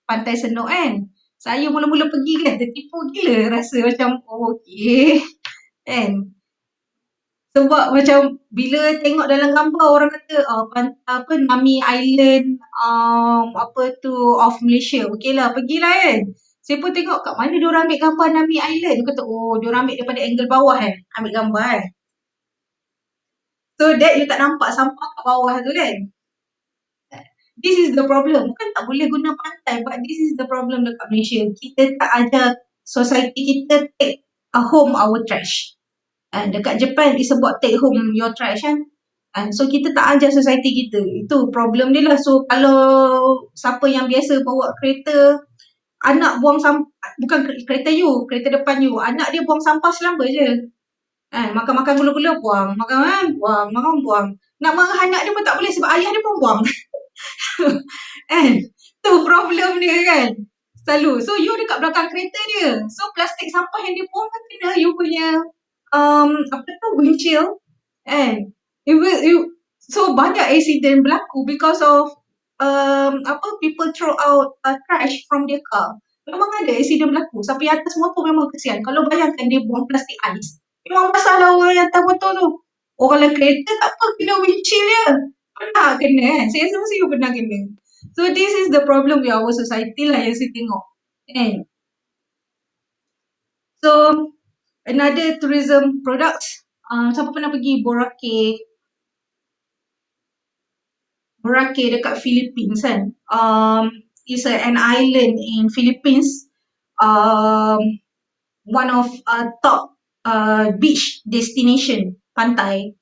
Pantai Senok kan. Saya mula-mula pergi kan, tertipu gila. Rasa macam, oh, okay. Kan. Sebab macam bila tengok dalam gambar orang kata apa Nami Island apa tu of Malaysia. Okeylah, pergilah kan. Saya pun tengok kat mana diorang ambil gambar Nami Island. Kata diorang ambil daripada angle bawah ambil gambar So that you tak nampak sampah kat bawah tu kan. This is the problem. Bukan tak boleh guna pantai, but this is the problem dekat Malaysia. Kita tak ajar society kita take home our trash. Dekat Japan is about take home your trash kan. So kita tak ajar society kita. Itu problem dia lah. So kalau siapa yang biasa bawa kereta, anak buang sampah, bukan kereta you, kereta depan you, anak dia buang sampah selamba je. Makan-makan gula-gula buang, makan buang. Nak marah anak dia pun tak boleh sebab ayah dia pun buang. Tu problem dia kan. Selalu. So you dekat belakang kereta dia. So plastik sampah yang dia buang kan kena you punya windshield. So banyak accident berlaku because of people throw out trash from their car. Memang ada accident berlaku. Siapa yang atas motor memang kesian. Kalau bayangkan dia buang plastik ais, memang masalah orang yang atas motor tu. Orang dalam kereta tak apa, kena windshield dia. Pernah kena kan? Saya rasa mesti you pernah kena. So this is the problem with our society lah yang saya tengok. So another tourism products, siapa pernah pergi Boracay dekat Philippines kan? It's an island in Philippines. One of top beach destination pantai.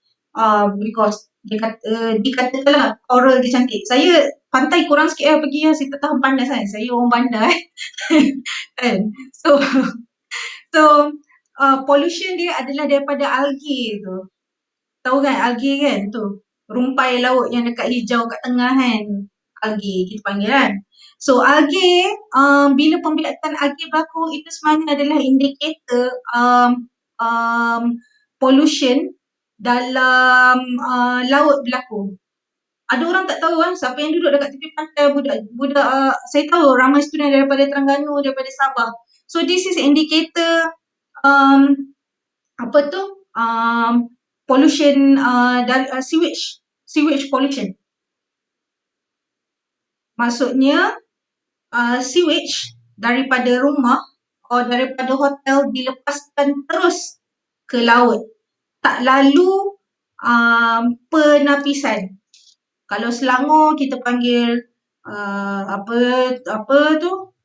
Because dikatakanlah coral dia cantik. Saya pantai kurang sikit pergi saya tak tahan panas kan. Saya orang bandar kan. So pollution dia adalah daripada algae tu. Tahu kan algae kan tu. Rumpai laut yang dekat hijau kat tengah kan. Algae kita panggil kan. So algae, bila pembiakan algae berlaku, itu sebenarnya adalah indikator pollution dalam laut berlaku. Ada orang tak tahu kan, siapa yang duduk dekat tepi pantai, budak saya tahu ramai student daripada Terengganu, daripada Sabah. So this is indicator pollution dari sewage pollution. Maksudnya sewage daripada rumah atau daripada hotel dilepaskan terus ke laut. Tak lalu penapisan. Kalau Selangor kita panggil apa tu?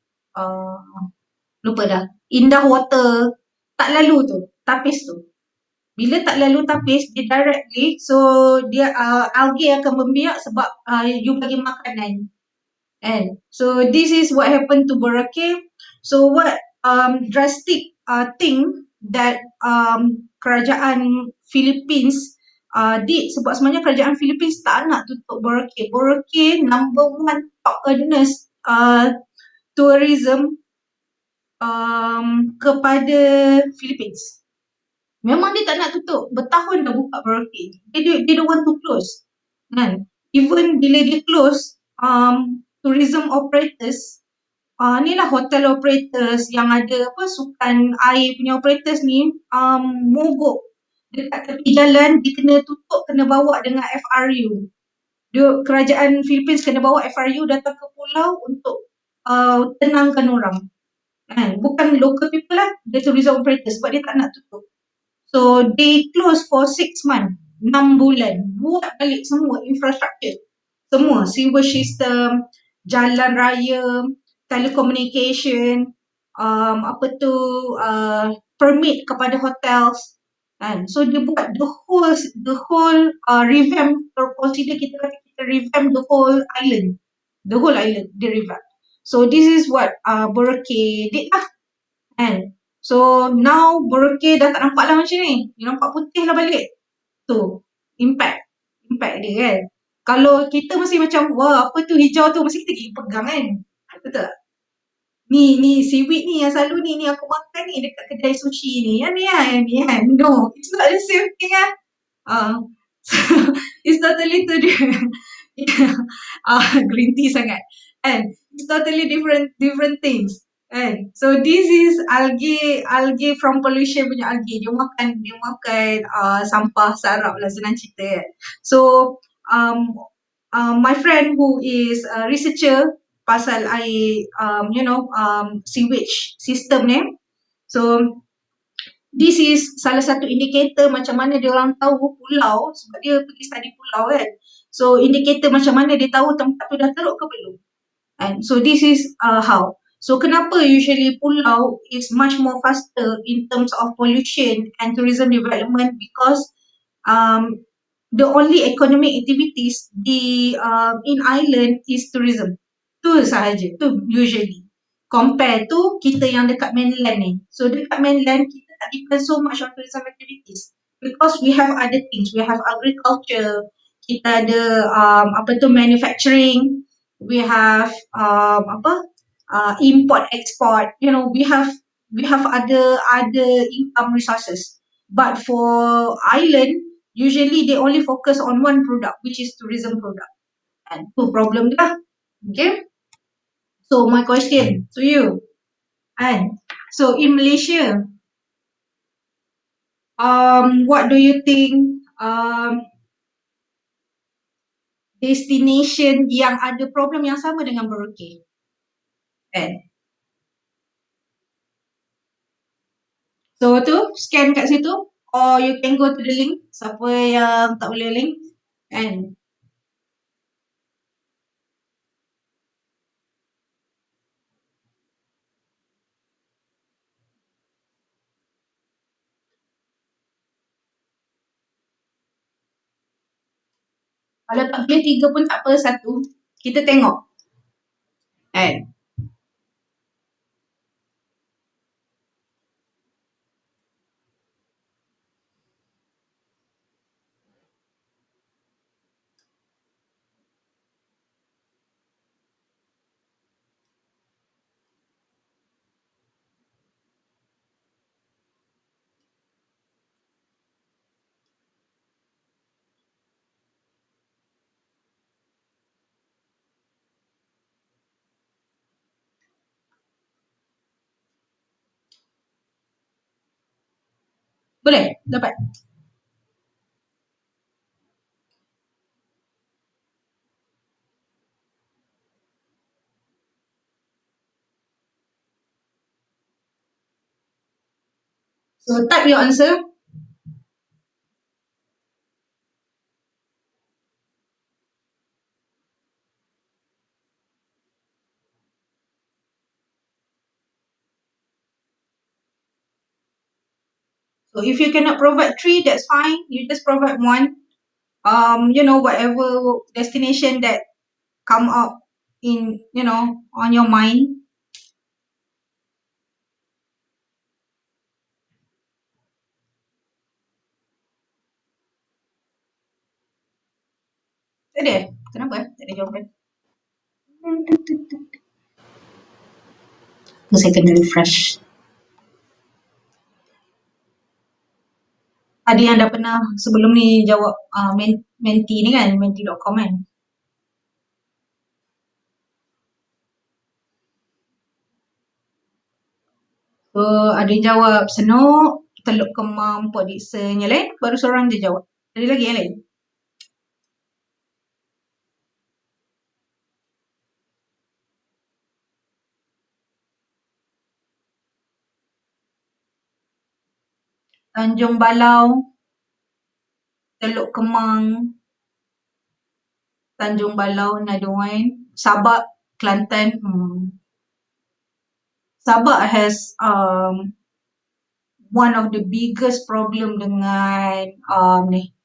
Lupa dah. Indah water. Tak lalu tu. Tapis tu. Bila tak lalu tapis, dia directly, so dia algae akan membiak sebab you bagi makanan. And so this is what happened to Boracay. So what drastic thing that kerajaan Philippines did, sebab sebenarnya kerajaan Philippines tak nak tutup Boracay. Boracay number one top earners tourism kepada Philippines. Memang dia tak nak tutup. Bertahun dah buka Boracay. They don't want to close. Kan? Even bila dia close, tourism operators, ni lah hotel operators yang ada apa sukan air punya operators ni, mogok dekat tepi jalan, dia kena tutup, kena bawa dengan FRU. Kerajaan Philippines kena bawa FRU datang ke pulau untuk tenangkan orang. Kan? Bukan local people lah, the tourism operators, sebab dia tak nak tutup. So they close for 6 months, 6 bulan. Buat balik semua infrastructure. Semua, sewer system, jalan raya, telecommunication, apa tu, permit kepada hotels. Kan? So dia buat the whole revamp, consider kita kata kita revamp the whole island. The whole island, dia revamp. So this is what Boracay did lah. Kan? So now Boracay dah tak nampak lah macam ni. Dia nampak putih lah balik. Tu, impact dia kan. Kalau kita masih macam, wah apa tu hijau tu, masih kita gigi pegang kan. Betul tak? Ni seaweed ni yang selalu ni aku makan ni dekat kedai sushi ni. Yang ni kan. No, it's not the same thing lah. So, it's totally to different. Green tea sangat. And it's totally different things. Kan? So this is algae from pollution punya algae. Dia makan sampah sarap lah, senang cerita kan. So my friend who is a researcher pasal air sewage system ni. So this is salah satu indikator macam mana dia orang tahu pulau, sebab dia pergi study pulau kan. So indikator macam mana dia tahu tempat tu dah teruk ke belum. And so this is how. So kenapa usually pulau is much more faster in terms of pollution and tourism development, because the only economic activities in island is tourism. Tu sahaja, tu usually. Compare to kita yang dekat mainland ni. So dekat mainland kita tak depend so much on tourism activities, because we have other things. We have agriculture, kita ada manufacturing, we have import export. You know, we have other income resources. But for island, usually they only focus on one product, which is tourism product. And tu problem dia. Okay. So my question to you, and so in Malaysia, what do you think destination yang ada problem yang sama dengan Boracay? And so tu scan kat situ, or you can go to the link. Siapa yang tak boleh link, and kalau tak boleh 3 pun tak apa, 1 kita tengok. And boleh? Dapat? So type your answer. So if you cannot provide 3, that's fine. You just provide one. Whatever destination that come up in, on your mind. Tak ada? Kenapa? Tak ada jawapan. Saya kena refresh. Ada yang dah pernah sebelum ni jawab menti ni kan, menti.com kan. So ada yang jawab Senok, Teluk Kemang, Port Dickson. Yang lain baru seorang je jawab. Ada lagi yang lain? Tanjung Balau, Teluk Kemang, Tanjung Balau, another one. Sabak, Kelantan. Sabak has one of the biggest problem dengan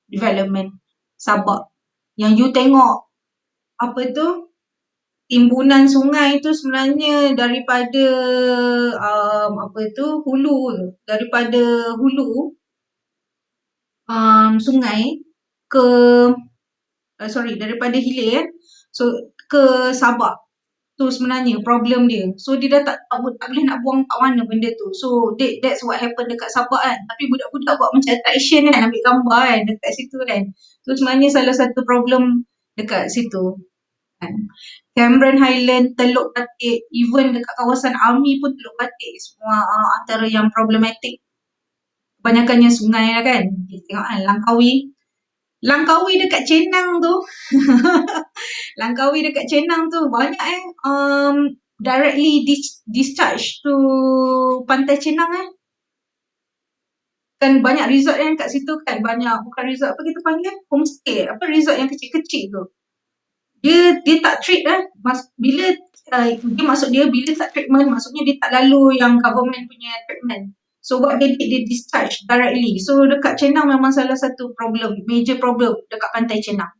development Sabak. Yang you tengok apa tu, timbunan sungai tu sebenarnya daripada hulu, daripada hulu sungai ke daripada hilir so ke Sabak tu sebenarnya problem dia. So dia dah tak boleh nak buang kat mana benda tu. So that's what happen dekat Sabak kan. Tapi budak-budak buat macam attraction kan, ambil gambar kan dekat situ kan. So sebenarnya salah satu problem dekat situ kan. Cameron Highland, Teluk Batik, even dekat kawasan Army pun Teluk Batik semua antara yang problematik. Kebanyakannya sungai lah kan. Tengok kan Langkawi. Langkawi dekat Cenang tu. Langkawi dekat Cenang tu banyak directly discharge to Pantai Cenang Kan banyak resort yang kat situ kan. Banyak, bukan resort apa kita panggil? Homestay. Apa resort yang kecil-kecil tu. Dia tak treat bila dia maksud dia bila tak treatment maksudnya dia tak lalu yang government punya treatment. So what they did, they discharge directly. So dekat Cenang memang salah satu problem, major problem dekat Pantai Cenang.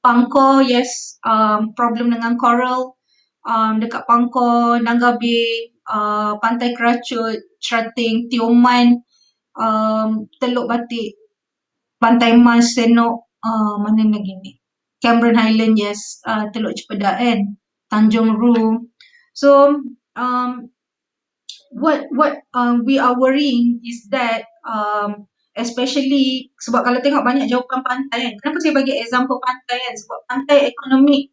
Pangkor, yes, problem dengan coral. Dekat Pangkor, Nangga Bay, Pantai Keracut, Strating, Tioman, Teluk Batik, Pantai Mas, Senok, mana lagi ni? Cameron Highland, yes, Teluk Cepedak kan, Tanjung Ru. So, what we are worrying is that especially sebab kalau tengok banyak jawapan pantai kan. Kenapa saya bagi example pantai kan? Sebab pantai main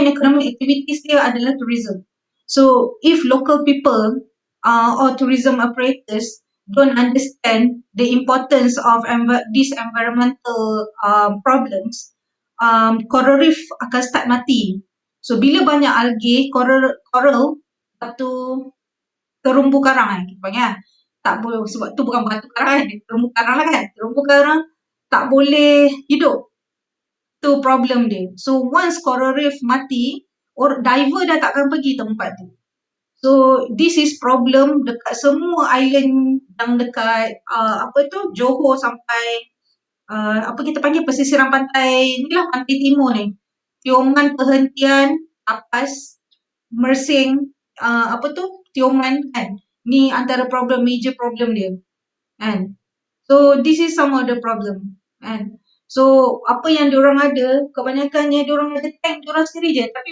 economic activities dia adalah tourism. So if local people or tourism operators don't understand the importance of these environmental problems, coral reef akan start mati. So bila banyak algae, coral batu terumbu karang kan kita panggil tak boleh sebab tu bukan batu karang kan, terumbu karang lah kan. Terumbu karang tak boleh hidup. Tu problem dia. So once coral reef mati, diver dah takkan pergi tempat tu. So this is problem dekat semua island yang dekat Johor sampai apa kita panggil pesisiran pantai ni lah, pantai timur ni. Tioman, Perhentian, Tapas, Mersing, Tioman kan. Ni antara problem, major problem dia. Kan. So this is some of the problem. Kan. So apa yang diorang ada, kebanyakannya diorang ada tank diorang sendiri je. Tapi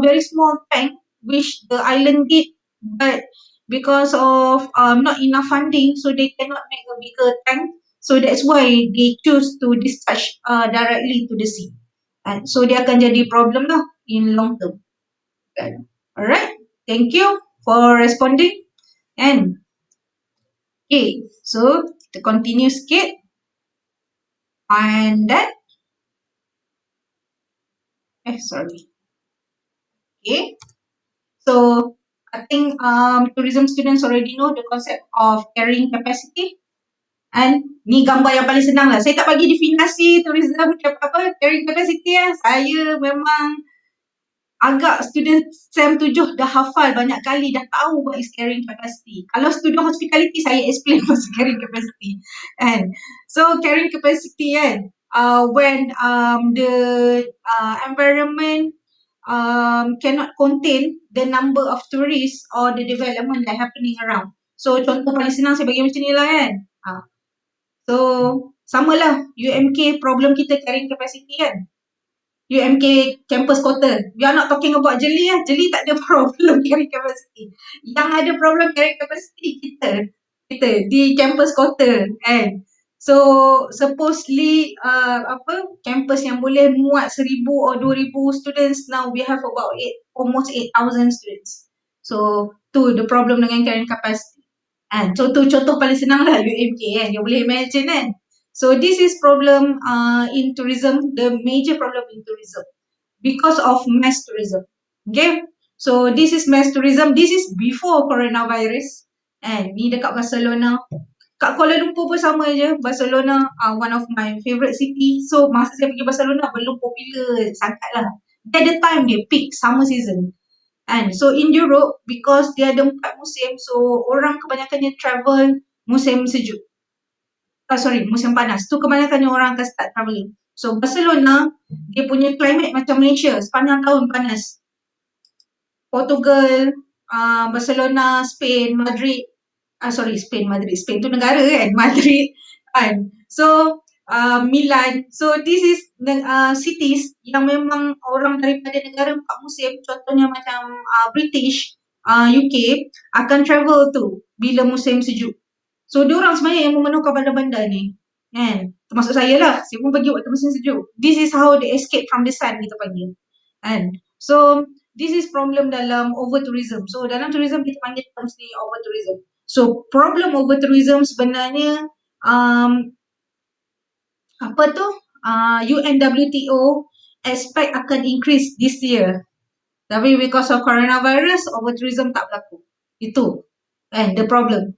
very small tank which the island did, but because of not enough funding, so they cannot make a bigger tank. So that's why they choose to discharge directly to the sea. And so dia akan jadi problem lah in long term. Kan. Alright, thank you for responding. And okay, so kita continue sikit. And that, sorry. Okay, so I think tourism students already know the concept of carrying capacity. And ni gambar yang paling senang lah. Saya tak bagi definasi tourism carrying capacity Saya memang agak student SEM 7 dah hafal banyak kali, dah tahu what is carrying capacity. Kalau student hospitality, saya explain pasal carrying capacity. And so carrying capacity kan, when the environment cannot contain the number of tourists or the development that happening around. So contoh paling senang saya bagi macam ni lah kan. So samalah UMK problem kita carrying capacity kan. UMK campus quarter. We are not talking about Jeli lah. Jeli tak ada problem carrying capacity. Yang ada problem carrying capacity kita di campus quarter kan. So supposedly campus yang boleh muat 1,000 or 2,000 students, now we have about almost 8,000 students. So tu the problem dengan carrying capacity. And contoh paling senang lah UMK kan. You boleh imagine kan. So this is problem in tourism, the major problem in tourism because of mass tourism. Okay, so this is mass tourism. This is before coronavirus. And ni dekat Barcelona. Kat Kuala Lumpur pun sama je. Barcelona, one of my favourite city. So masa saya pergi Barcelona belum popular sangat lah. At the time dia peak summer season. And so in Europe, because dia ada 4 musim, so orang kebanyakannya travel musim sejuk. Musim panas. Tu kebanyakannya orang akan start travelling. So Barcelona, dia punya climate macam Malaysia, sepanjang tahun panas. Portugal, Barcelona, Spain, Madrid. Spain tu negara kan? Madrid kan? So Milan. So this is cities yang memang orang daripada negara 4 musim, contohnya macam British, UK akan travel tu bila musim sejuk. So diorang sebenarnya yang memenuhkan bandar-bandar ni kan, termasuk saya lah, saya pun pergi waktu musim sejuk. This is how they escape from the sun, kita panggil kan. So this is problem dalam over tourism. So dalam tourism kita panggil terms ni over tourism. So problem over tourism sebenarnya UNWTO expect akan increase this year. Tapi because of coronavirus, over tourism tak berlaku. Itu kan the problem.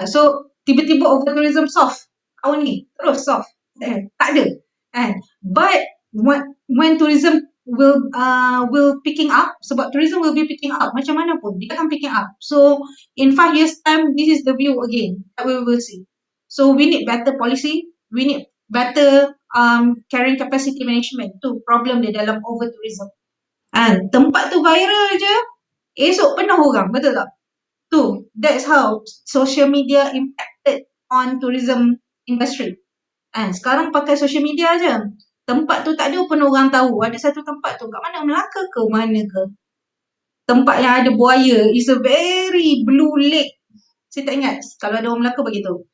So tiba-tiba over tourism soft tahun ni, terus soft. Tak ada. But when tourism will picking up, sebab tourism will be picking up macam mana pun dia akan picking up. So in 5 years time, this is the view again that we will see. So we need better policy, we need better carrying capacity management. Tu problem dia dalam over tourism. Tempat tu viral je, esok penuh orang, betul tak? Tu, that's how social media impacted on tourism industry. Sekarang pakai social media je. Tempat tu tak ada pun orang tahu. Ada satu tempat tu kat mana, Melaka ke mana ke. Tempat yang ada buaya, is a very blue lake. Saya tak ingat kalau ada orang Melaka begitu.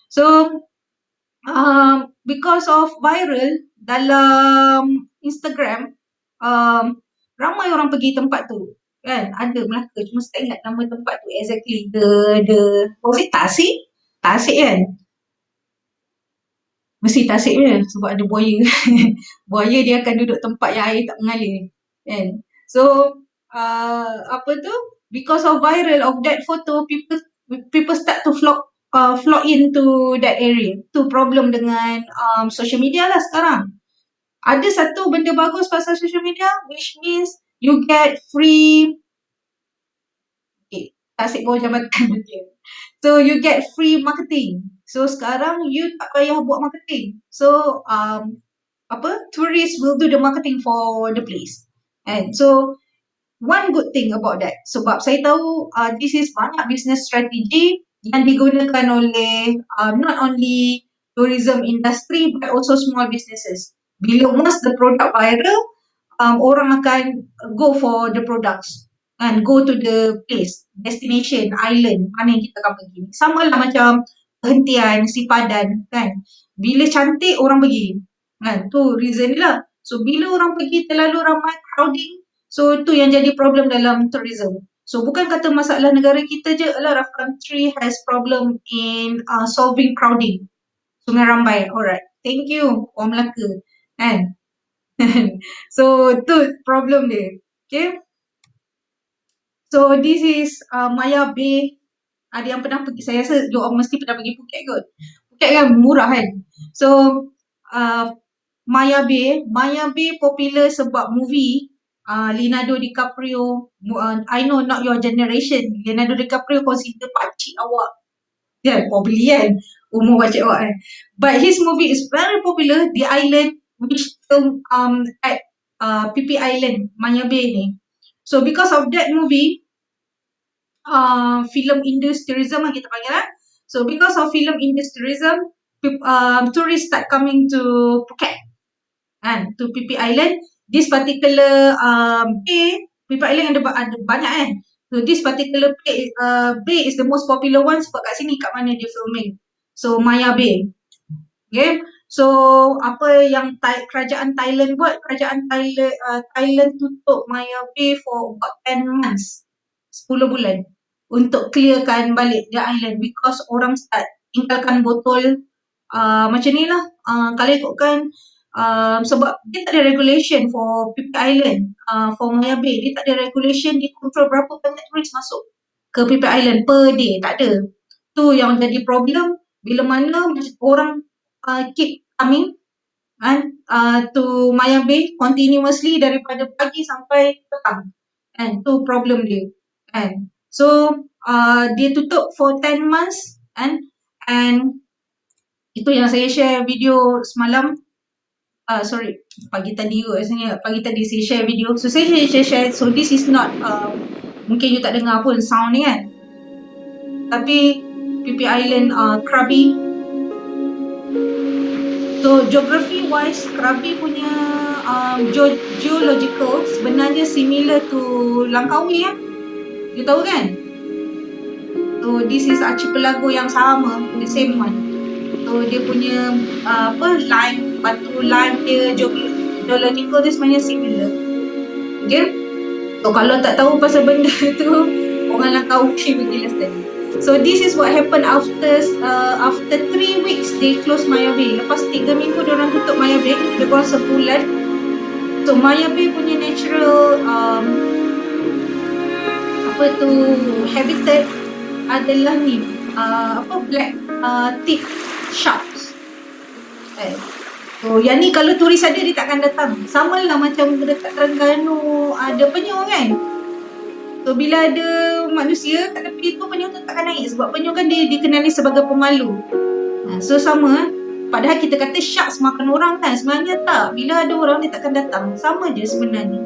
So because of viral dalam Instagram, ramai orang pergi tempat tu kan, ada Melaka, cuma saya tak ingat nama tempat tu exactly. Was it Tasik kan, mesti Tasik je sebab ada buaya. Buaya dia akan duduk tempat yang air tak mengalir kan. So because of viral of that photo, people start to flock into that area. Tu problem dengan social media lah sekarang. Ada satu benda bagus pasal social media, which means you get free Tasik bawah jambatan dia. So you get free marketing. So sekarang you tak payah buat marketing. So tourists will do the marketing for the place. And so one good thing about that, sebab saya tahu this is banyak business strategy yang digunakan oleh not only tourism industry but also small businesses. Bila once the product viral, orang akan go for the products and go to the place, destination, island, mana yang kita akan pergi. Sama lah macam perhentian, sipadan kan. Bila cantik, orang pergi. Kan, tu reason lah. So, bila orang pergi terlalu ramai crowding, so tu yang jadi problem dalam tourism. So, bukan kata masalah negara kita je, a lot of country has problem in solving crowding. Sungai Rambai, alright. Thank you, Orang Melaka. Kan? So, tu problem dia. Okay? So, this is Maya Bay. Ada yang pernah pergi, saya rasa you all mesti pernah pergi Phuket kot. Phuket kan murah kan. So, Maya Bay popular sebab movie Leonardo DiCaprio. I know not your generation. Leonardo DiCaprio consider pakcik awak. Yeah, probably kan. Umur pakcik awak kan. But his movie is very popular. The Island, which film at PP Island, Maya Bay ni. So because of that movie, film industrialism lah kita panggil lah. So because of film industrialism, tourists start coming to Phuket and to PP Island. This particular bay, PP Island ada banyak kan. So this particular bay is the most popular one sebab kat sini kat mana dia filming. So Maya Bay. Okay. So apa yang kerajaan Thailand buat? Kerajaan Thailand tutup Maya Bay for about 10 months. 10 bulan untuk clearkan balik the island because orang start tinggalkan botol macam ni lah. Kalau ikutkan sebab dia tak ada regulation for PP Island, for Maya Bay. Dia tak ada regulation, dia control berapa banyak turis masuk ke PP Island per day. Tak ada. Tu yang jadi problem bila mana orang keep coming to Maya Bay continuously daripada pagi sampai petang. And tu problem dia. And so dia tutup for 10 months and itu yang saya share video semalam. Sorry, pagi tadi rasanya pagi tadi saya share video. So saya share. So this is not mungkin you tak dengar pun sound ni kan. Tapi PP Island Krabi. So geography wise, Krabi punya geological sebenarnya similar to Langkawi ya. You tahu kan? So this is archipelago yang sama, the same one. So dia punya lime, batu lime dia geological dia sebenarnya similar. Okay? So kalau tak tahu pasal benda tu, orang Langkawi pergi study. So this is what happened after 3 weeks they close Maya Bay. Lepas 3 minggu diorang tutup Maya Bay, lebih kurang sebulan. So Maya Bay punya natural habitat adalah ni black tip sharks. So yang ni kalau turis ada dia takkan datang. Sama lah macam dekat Terengganu ada penyu kan. So bila ada manusia kat tepi tu, penyu tu takkan naik sebab penyu kan dia dikenali sebagai pemalu. So sama, padahal kita kata sharks makan orang kan, sebenarnya tak. Bila ada orang dia takkan datang. Sama je sebenarnya.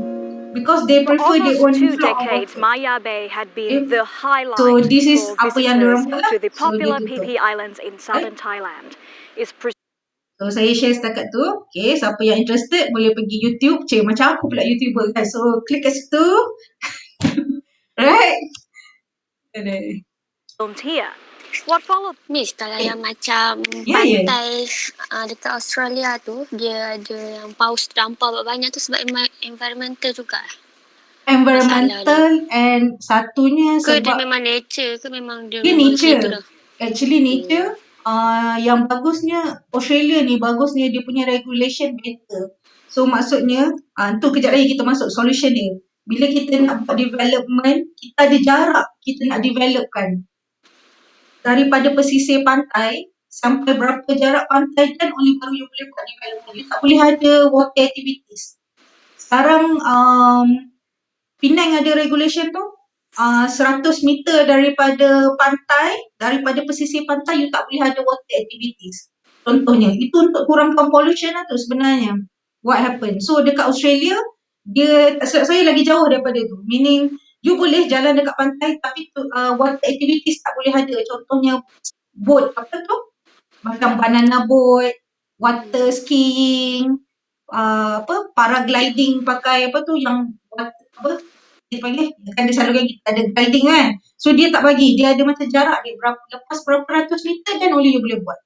Because they prefer their own flock of water. Maya Bay had been the highlight So this is for apa yang diorang buat lah. to the popular So, PP Islands in southern Thailand. So saya share setakat tu. Okay, siapa yang interested boleh pergi YouTube. Macam aku pula YouTuber kan. So klik kat situ. Right? Here. What followed? Miss, kalau yang macam pantai dekat Australia tu, dia ada yang paus terdampar banyak tu sebab environmental juga. Environmental and satunya ke sebab dia memang nature ke memang dia nature. Actually nature. Yang bagusnya Australia ni bagusnya dia punya regulation better. So maksudnya tu kejap lagi kita masuk solution dia. Bila kita nak buat development, kita ada jarak kita nak developkan. Daripada pesisir pantai sampai berapa jarak pantai kan only baru you boleh buat development. You tak boleh ada water activities. Sekarang Penang ada regulation tu 100 meter daripada pantai, daripada pesisir pantai you tak boleh ada water activities. Contohnya, itu untuk kurangkan pollution lah tu sebenarnya. What happened? So dekat Australia, dia tak silap saya lagi jauh daripada tu. Meaning, you boleh jalan dekat pantai tapi water activities tak boleh ada. Contohnya, boat apa tu? Macam banana boat, water skiing, paragliding pakai apa tu yang dia panggil, kan dia selalu kita ada gliding kan. So dia tak bagi, dia ada macam jarak dia lepas berapa ratus meter kan only you boleh buat.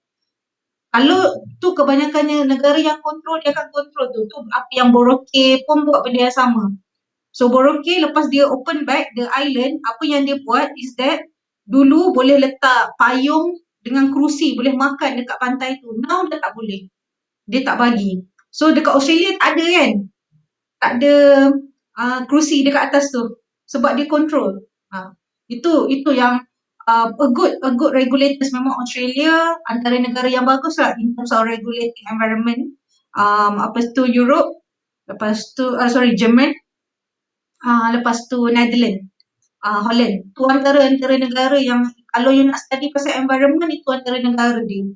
Kalau tu kebanyakannya negara yang kontrol, dia akan kontrol tu. Tu apa yang Boracay pun buat benda yang sama. So Boracay lepas dia open back the island, apa yang dia buat is that dulu boleh letak payung dengan kerusi, boleh makan dekat pantai tu. Now dah tak boleh. Dia tak bagi. So dekat Australia tak ada kan? Tak ada kerusi dekat atas tu. Sebab dia control. Itu yang a good regulators. Memang Australia antara negara yang bagus lah in terms of regulating environment. Lepas tu Europe, lepas tu Jerman, lepas tu Netherlands, Holland. Tu antara negara yang kalau you nak study pasal environment, itu antara negara dia.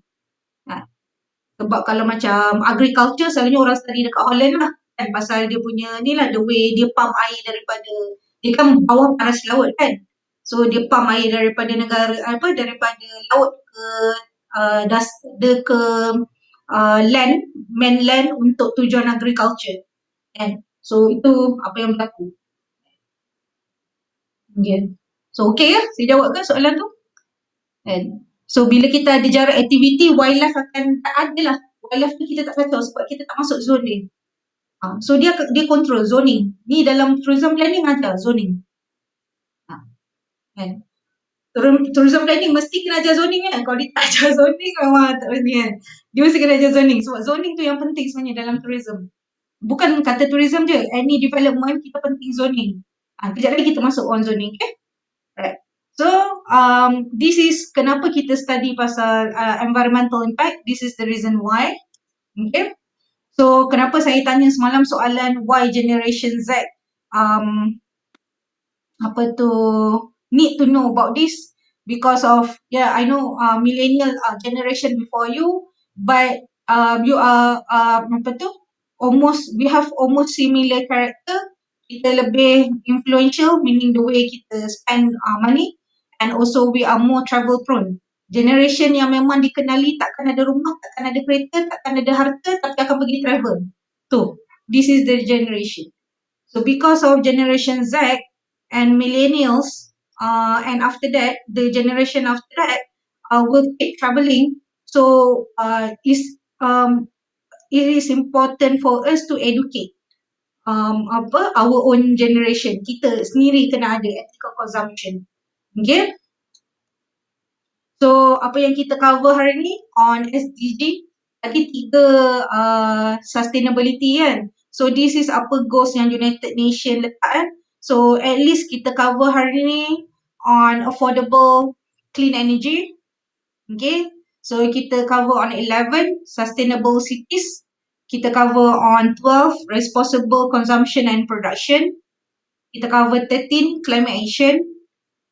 Sebab kalau macam agriculture selalunya orang study dekat Holland lah kan, pasal dia punya ni lah, the way dia pump air daripada, dia kan bawah paras laut kan, so dia pump air daripada daripada laut ke ke land, mainland untuk tujuan agriculture kan. So itu apa yang berlaku. Okay. So okay ya, saya jawab kan soalan tu kan. So bila kita ada jarak aktiviti, wildlife akan tak ada lah. Wildlife tu kita tak kacau sebab kita tak masuk zone dia. So dia control zoning. Ni dalam tourism planning ada zoning. Kan? Tourism planning mesti kena ajar zoning kan. Kalau dia tak ajar zoning memang tak mesti kan. Dia mesti kena ajar zoning. Sebab zoning tu yang penting sebenarnya dalam tourism. Bukan kata tourism je, any development kita penting zoning. Kejap lagi kita masuk on zoning, okay? Right. So, this is kenapa kita study pasal environmental impact. This is the reason why. Okay. So, kenapa saya tanya semalam soalan why Generation Z need to know about this, because of, I know millennial generation before you, but you are we have almost similar character. Kita lebih influential, meaning the way kita spend money, and also we are more travel prone. Generation yang memang dikenali takkan ada rumah, takkan ada kereta, takkan ada harta, tapi akan pergi travel. This is the generation. So because of Generation Z and millennials, and after that, the generation after that will keep traveling. So it is important for us to educate our own generation. Kita sendiri kena ada ethical consumption. Okay? So apa yang kita cover hari ni on SDG, tadi 3 sustainability kan. So this is apa goals yang United Nations letak kan. So at least kita cover hari ni on affordable clean energy. Okay. So kita cover on 11 sustainable cities. Kita cover on 12 responsible consumption and production. Kita cover 13 climate action.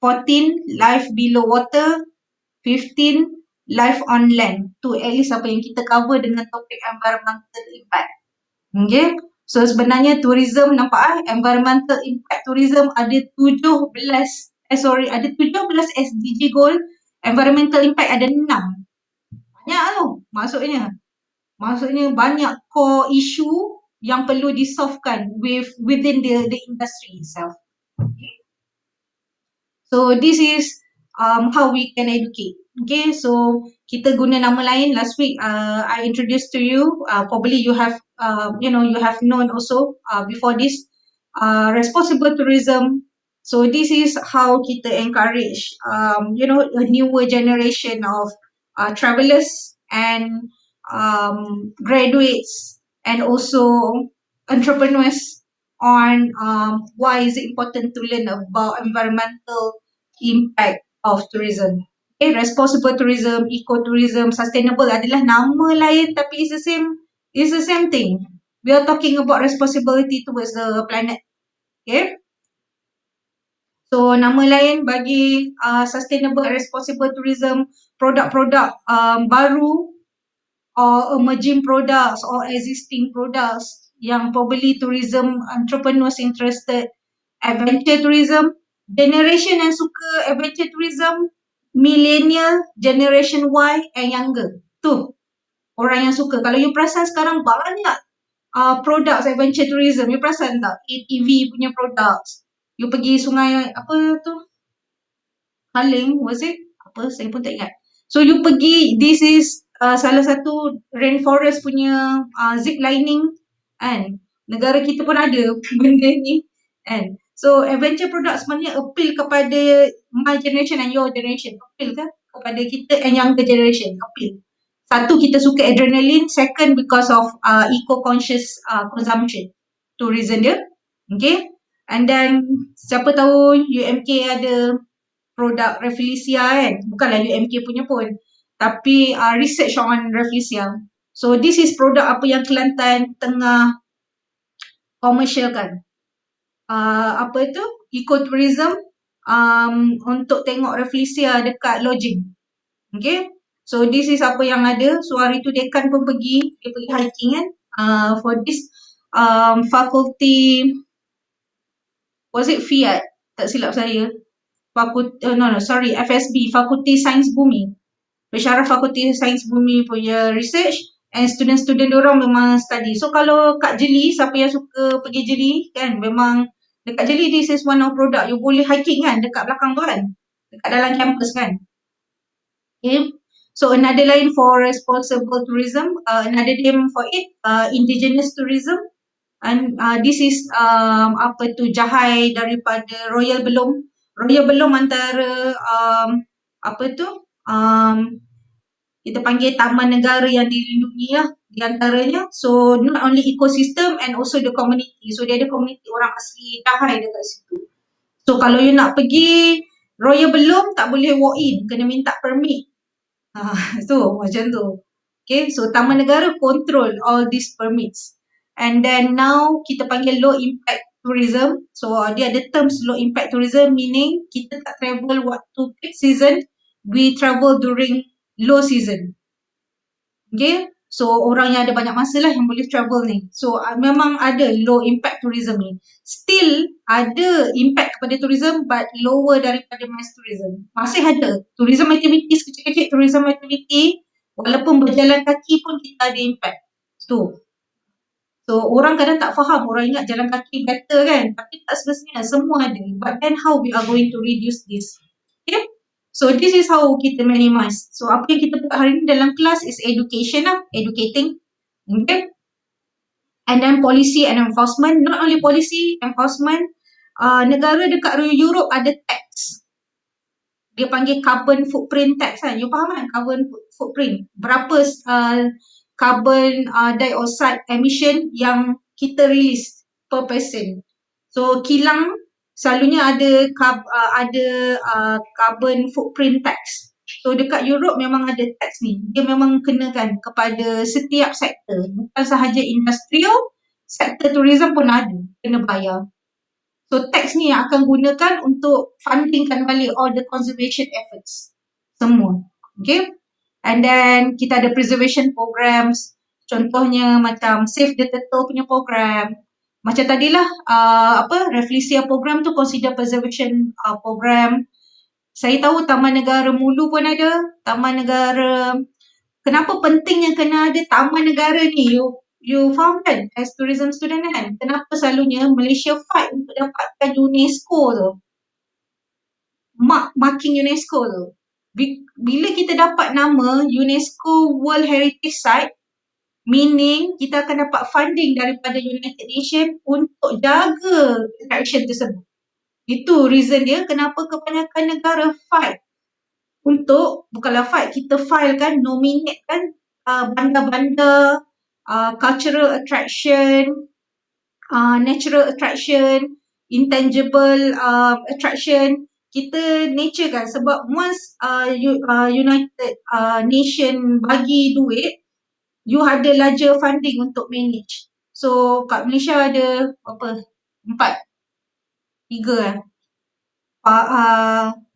14 life below water. 15 life on land. Tu at least apa yang kita cover dengan topik environmental impact. Okay. So sebenarnya tourism nampak environmental impact tourism ada 17 SDG goal. Environmental impact ada 6. Banyak tu maksudnya banyak core issue yang perlu disolvekan within the industry itself. Okay. So this is how we can educate. Okay, so kita guna nama lain. Last week I introduced to you. Probably you have you have known also before this responsible tourism. So this is how kita encourage a newer generation of travelers and graduates and also entrepreneurs on why is it important to learn about environmental impact of tourism. Okay, responsible tourism, ecotourism, sustainable adalah nama lain tapi it's the same thing. We are talking about responsibility towards the planet. Okay. So nama lain bagi sustainable responsible tourism, produk-produk baru or emerging products or existing products yang probably tourism entrepreneurs interested. Adventure tourism, generation yang suka adventure tourism, millennial, generation Y and younger. Tu orang yang suka. Kalau you perasan sekarang banyak products adventure tourism. You perasan tak? ATV punya products. You pergi sungai apa tu? Haling, was it? Apa? Saya pun tak ingat. So you pergi, this is salah satu rainforest punya zip lining kan. Negara kita pun ada benda ni kan. So adventure product sebenarnya appeal kepada my generation and your generation. Appeal ke kepada kita and younger generation. Appeal. Satu, kita suka adrenaline. Second, because of eco-conscious consumption. Tu reason dia. Okay. And then siapa tahu UMK ada produk Rafflesia kan. Bukanlah UMK punya pun. Tapi research on Rafflesia. So this is produk apa yang Kelantan tengah commercial kan. ecotourism untuk tengok Rafflesia dekat lodging. Okay. So this is apa yang ada. So hari tu dekan pun pergi, dia pergi hiking kan. For this faculty, was it FIAT? Tak silap saya. FSB, Fakulti Sains Bumi. Pensyarah Fakulti Sains Bumi punya research and student-student diorang memang study. So kalau kat Jeli, siapa yang suka pergi Jeli kan, memang dekat Jeli this is one of product. You boleh hiking kan dekat belakang tu kan. Dekat dalam campus kan. Okay. So another line for responsible tourism, another name for it, indigenous tourism. And this is Jahai daripada Royal Belum. Royal Belum antara kita panggil taman negara yang dilindungi lah di antaranya. So not only ecosystem and also the community. So dia ada community orang asli Jahai dekat situ. So kalau you nak pergi Royal Belum tak boleh walk in, kena minta permit. So macam tu. Okay, so taman negara control all these permits. And then now kita panggil low impact tourism. So dia ada terms low impact tourism, meaning kita tak travel waktu peak season, we travel during low season. Okay, so orang yang ada banyak masa lah yang boleh travel ni. So memang ada low impact tourism ni. Still ada impact kepada tourism but lower daripada mass tourism. Masih ada tourism activities kecil-kecil, tourism activity walaupun berjalan kaki pun kita ada impact. So orang kadang tak faham, orang ingat jalan kaki better kan, tapi tak semestinya, semua ada. But then how we are going to reduce this? Okay? So this is how kita minimize. So apa yang kita buat hari ni dalam kelas is education lah, educating. Okay? And then policy and enforcement, not only policy, enforcement. Negara dekat Europe ada tax. Dia panggil carbon footprint tax kan. You faham kan carbon footprint? Berapa carbon dioxide emission yang kita release per person. So kilang selalunya ada carbon footprint tax. So dekat Europe memang ada tax ni. Dia memang kenakan kepada setiap sektor. Bukan sahaja industrial, sektor tourism pun ada. Kena bayar. So tax ni yang akan gunakan untuk fundingkan balik all the conservation efforts. Semua. Okay. And then kita ada preservation programs. Contohnya macam Save the Turtle punya program. Macam tadilah Rafflesia program tu consider preservation program. Saya tahu Taman Negara Mulu pun ada. Taman Negara. Kenapa pentingnya kena ada Taman Negara ni? You faham kan as tourism student kan? Kenapa selalunya Malaysia fight untuk dapatkan UNESCO tu? Marking UNESCO tu. Bila kita dapat nama UNESCO World Heritage Site, meaning kita akan dapat funding daripada United Nations untuk jaga attraction tersebut. Itu reason dia kenapa kebanyakan negara fight untuk, bukanlah fight, kita file kan, nominate kan bandar-bandar, cultural attraction, natural attraction, intangible attraction, kita nature kan. Sebab once United Nation bagi duit, you ada larger funding untuk manage. So kat Malaysia ada berapa? 3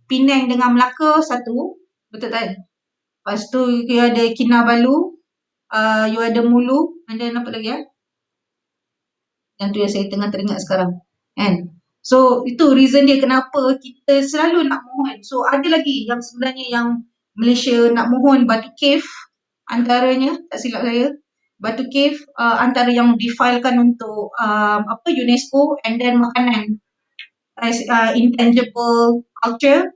Penang dengan Melaka 1, betul tak? Lepas tu you ada Kinabalu, you ada Mulu, and then apa lagi Yang tu yang saya tengah teringat sekarang. Kan? So itu reason dia kenapa kita selalu nak mohon. So ada lagi yang sebenarnya yang Malaysia nak mohon, Batu Cave antaranya, tak silap saya. Batu Cave antara yang difilekan untuk UNESCO, and then makanan as intangible culture,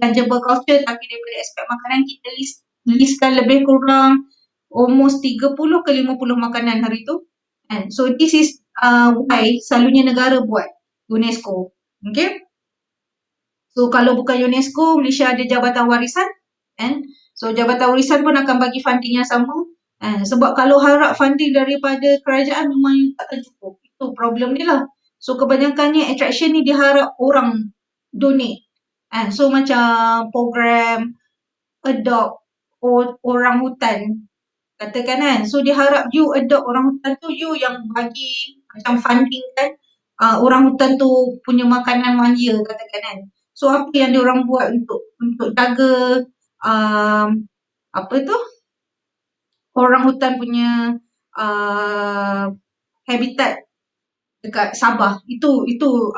tangible culture, tapi daripada aspek makanan kita listkan lebih kurang almost 30 ke 50 makanan hari tu. And so this is why selalunya negara buat UNESCO. Okay. So kalau bukan UNESCO, Malaysia ada Jabatan Warisan. And so Jabatan Warisan pun akan bagi funding yang sama. Sebab kalau harap funding daripada kerajaan memang takkan cukup. Itu problem dia lah. So kebanyakannya attraction ni diharap orang donate. So macam program adopt orang hutan. Katakan kan. So diharap you adopt orang hutan tu, you yang bagi macam funding kan. orang hutan tu punya makanan manja katakan kan. So apa yang diorang buat untuk jaga apa tu orang hutan punya uh, habitat dekat Sabah. Itu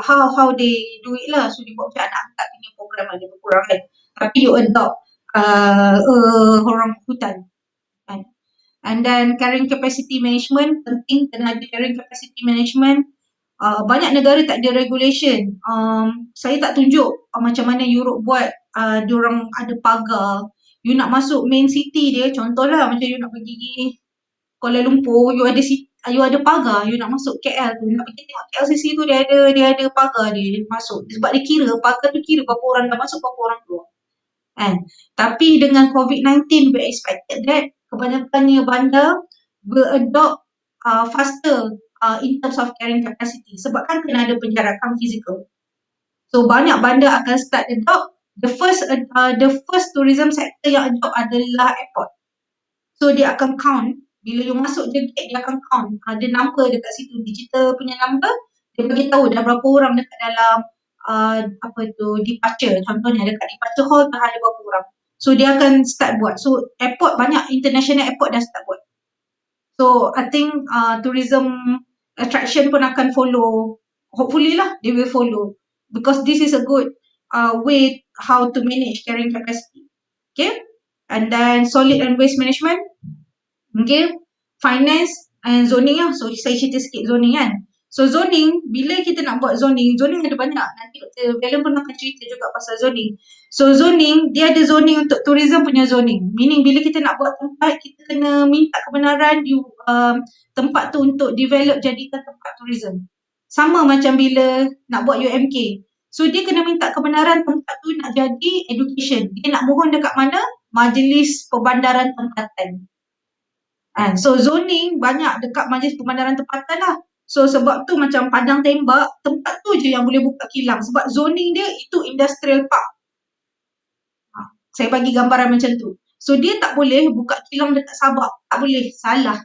how they do it lah. So dia buat macam anak angkat punya program lah, lebih kurang kan. Tapi you adopt orang hutan kan. And then carrying capacity management, penting kena ada carrying capacity management. Banyak negara tak ada regulation. Saya tak tunjuk macam mana Europe buat. Diorang ada pagar. You nak masuk main city dia, contohlah macam you nak pergi Kuala Lumpur, you ada pagar. You nak masuk KL tu, nak pergi tengok KLCC tu, dia ada pagar dia masuk. Sebab dia kira, pagar tu kira berapa orang dah masuk, berapa orang keluar. Kan? Tapi dengan COVID-19, we expected that kebanyakannya bandar will adopt faster in terms of carrying capacity. Sebab kan kena ada penjarakan fizikal. So banyak bandar akan start adopt. The first tourism sector yang adopt adalah airport. So dia akan count. Bila you masuk je gate, dia akan count. Ada number dekat situ, digital punya number. Dia bagi tahu dah berapa orang dekat dalam departure. Contohnya dekat departure hall dah ada berapa orang. So dia akan start buat. So airport, banyak international airport dah start buat. So I think tourism attraction pun akan follow. Hopefully lah they will follow. Because this is a good way how to manage carrying capacity. Okay. And then solid and waste management. Okay. Finance and zoning lah. So saya cerita sikit zoning kan. So zoning, bila kita nak buat zoning ada banyak. Nanti Dr. Valen pun akan cerita juga pasal zoning. So zoning, dia ada zoning untuk tourism punya zoning. Meaning bila kita nak buat tempat, kita kena minta kebenaran tempat tu untuk develop jadikan tempat tourism. Sama macam bila nak buat UMK. So dia kena minta kebenaran tempat tu nak jadi education. Dia nak mohon dekat mana? Majlis Perbandaran Tempatan. So zoning banyak dekat Majlis Perbandaran Tempatan lah. So sebab tu macam Padang Tembak, tempat tu je yang boleh buka kilang. Sebab zoning dia itu industrial park. Saya bagi gambaran macam tu. So dia tak boleh buka kilang dekat Sabah. Tak boleh, salah.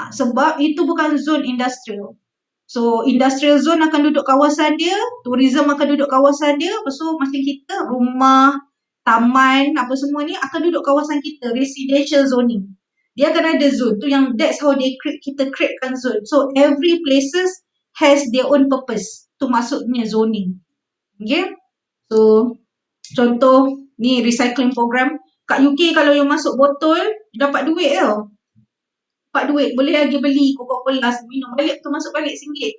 Sebab itu bukan zone industrial. So industrial zone akan duduk kawasan dia, tourism akan duduk kawasan dia. Lepas tu macam kita, rumah, taman, apa semua ni akan duduk kawasan kita, residential zoning. Dia akan ada zone tu yang that's how kita createkan zone. So every places has their own purpose. Tu maksudnya zoning. Okay. So contoh ni recycling program. Kat UK kalau you masuk botol, dapat duit tau. Dapat duit. Boleh lagi beli Coca-Cola, minum balik tu masuk balik RM1.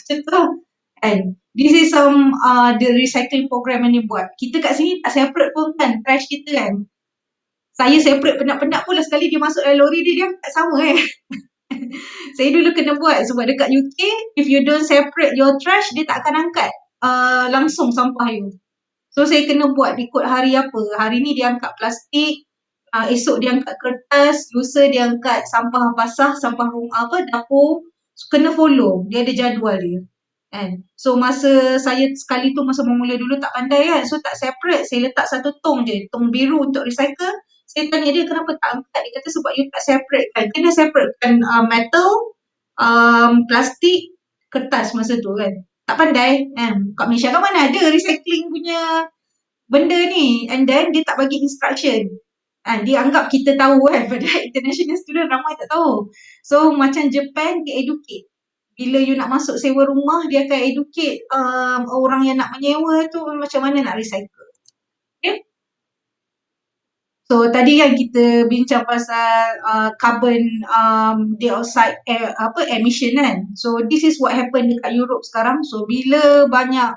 Contoh. And this is some the recycling program yang dia buat. Kita kat sini tak separate pun kan trash kita kan. Saya separate penat-penat pula sekali dia masuk dalam lori dia angkat sama Saya dulu kena buat sebab dekat UK, if you don't separate your trash, dia tak akan angkat langsung sampah you. So saya kena buat ikut hari apa. Hari ni dia angkat plastik, esok dia angkat kertas, lusa dia angkat sampah basah, sampah rumah dapur. So, kena follow, dia ada jadual dia. Kan? So masa saya sekali tu masa memula dulu tak pandai kan. So tak separate, saya letak satu tong je, tong biru untuk recycle. Saya tanya dia kenapa tak angkat. Dia kata sebab you tak separate kan. Kena separate kan metal, plastik, kertas masa tu kan. Tak pandai kan. Kat Malaysia kan mana ada recycling punya benda ni. And then dia tak bagi instruction. Dia anggap kita tahu kan. Padahal international student ramai tak tahu. So macam Japan, dia educate. Bila you nak masuk sewa rumah, dia akan educate orang yang nak menyewa tu macam mana nak recycle. Okay. So tadi kan kita bincang pasal carbon dioxide emission kan. So this is what happen dekat Europe sekarang. So bila banyak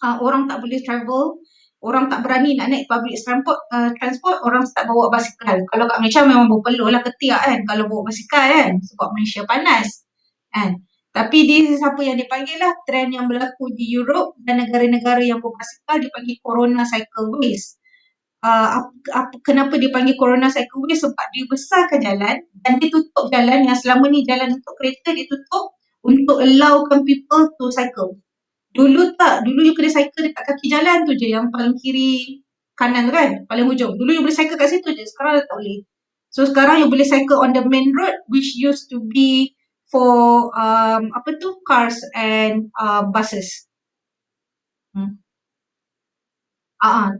orang tak boleh travel, orang tak berani nak naik public transport, orang start bawa basikal. Kalau kat Malaysia memang berpeluh lah ketiak kan kalau bawa basikal kan. Sebab Malaysia panas kan. Tapi this is apa yang dipanggil lah trend yang berlaku di Europe dan negara-negara yang berbasikal dipanggil Corona Cycle Waste. Kenapa dipanggil Corona Cycle Waste? Sebab dia besarkan jalan dan dia tutup jalan yang selama ni jalan untuk kereta dia tutup untuk allowkan people to cycle. Dulu you kena cycle dekat kaki jalan tu je yang paling kiri kanan tu kan, paling hujung. Dulu you boleh cycle kat situ je, sekarang dah tak boleh. So sekarang you boleh cycle on the main road which used to be for cars and buses.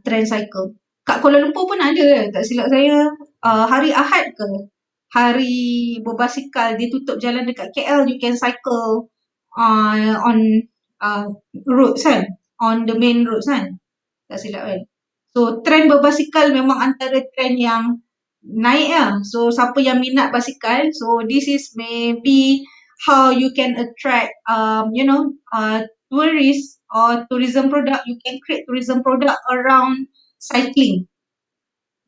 Trend cycle. Kat Kuala Lumpur pun ada, tak silap saya, hari Ahad ke, hari berbasikal, dia tutup jalan dekat KL, you can cycle on roads kan, on the main roads kan, tak silap kan. So trend berbasikal memang antara trend yang naik lah. So siapa yang minat basikal, so this is maybe how you can attract tourists or tourism product. You can create tourism product around cycling.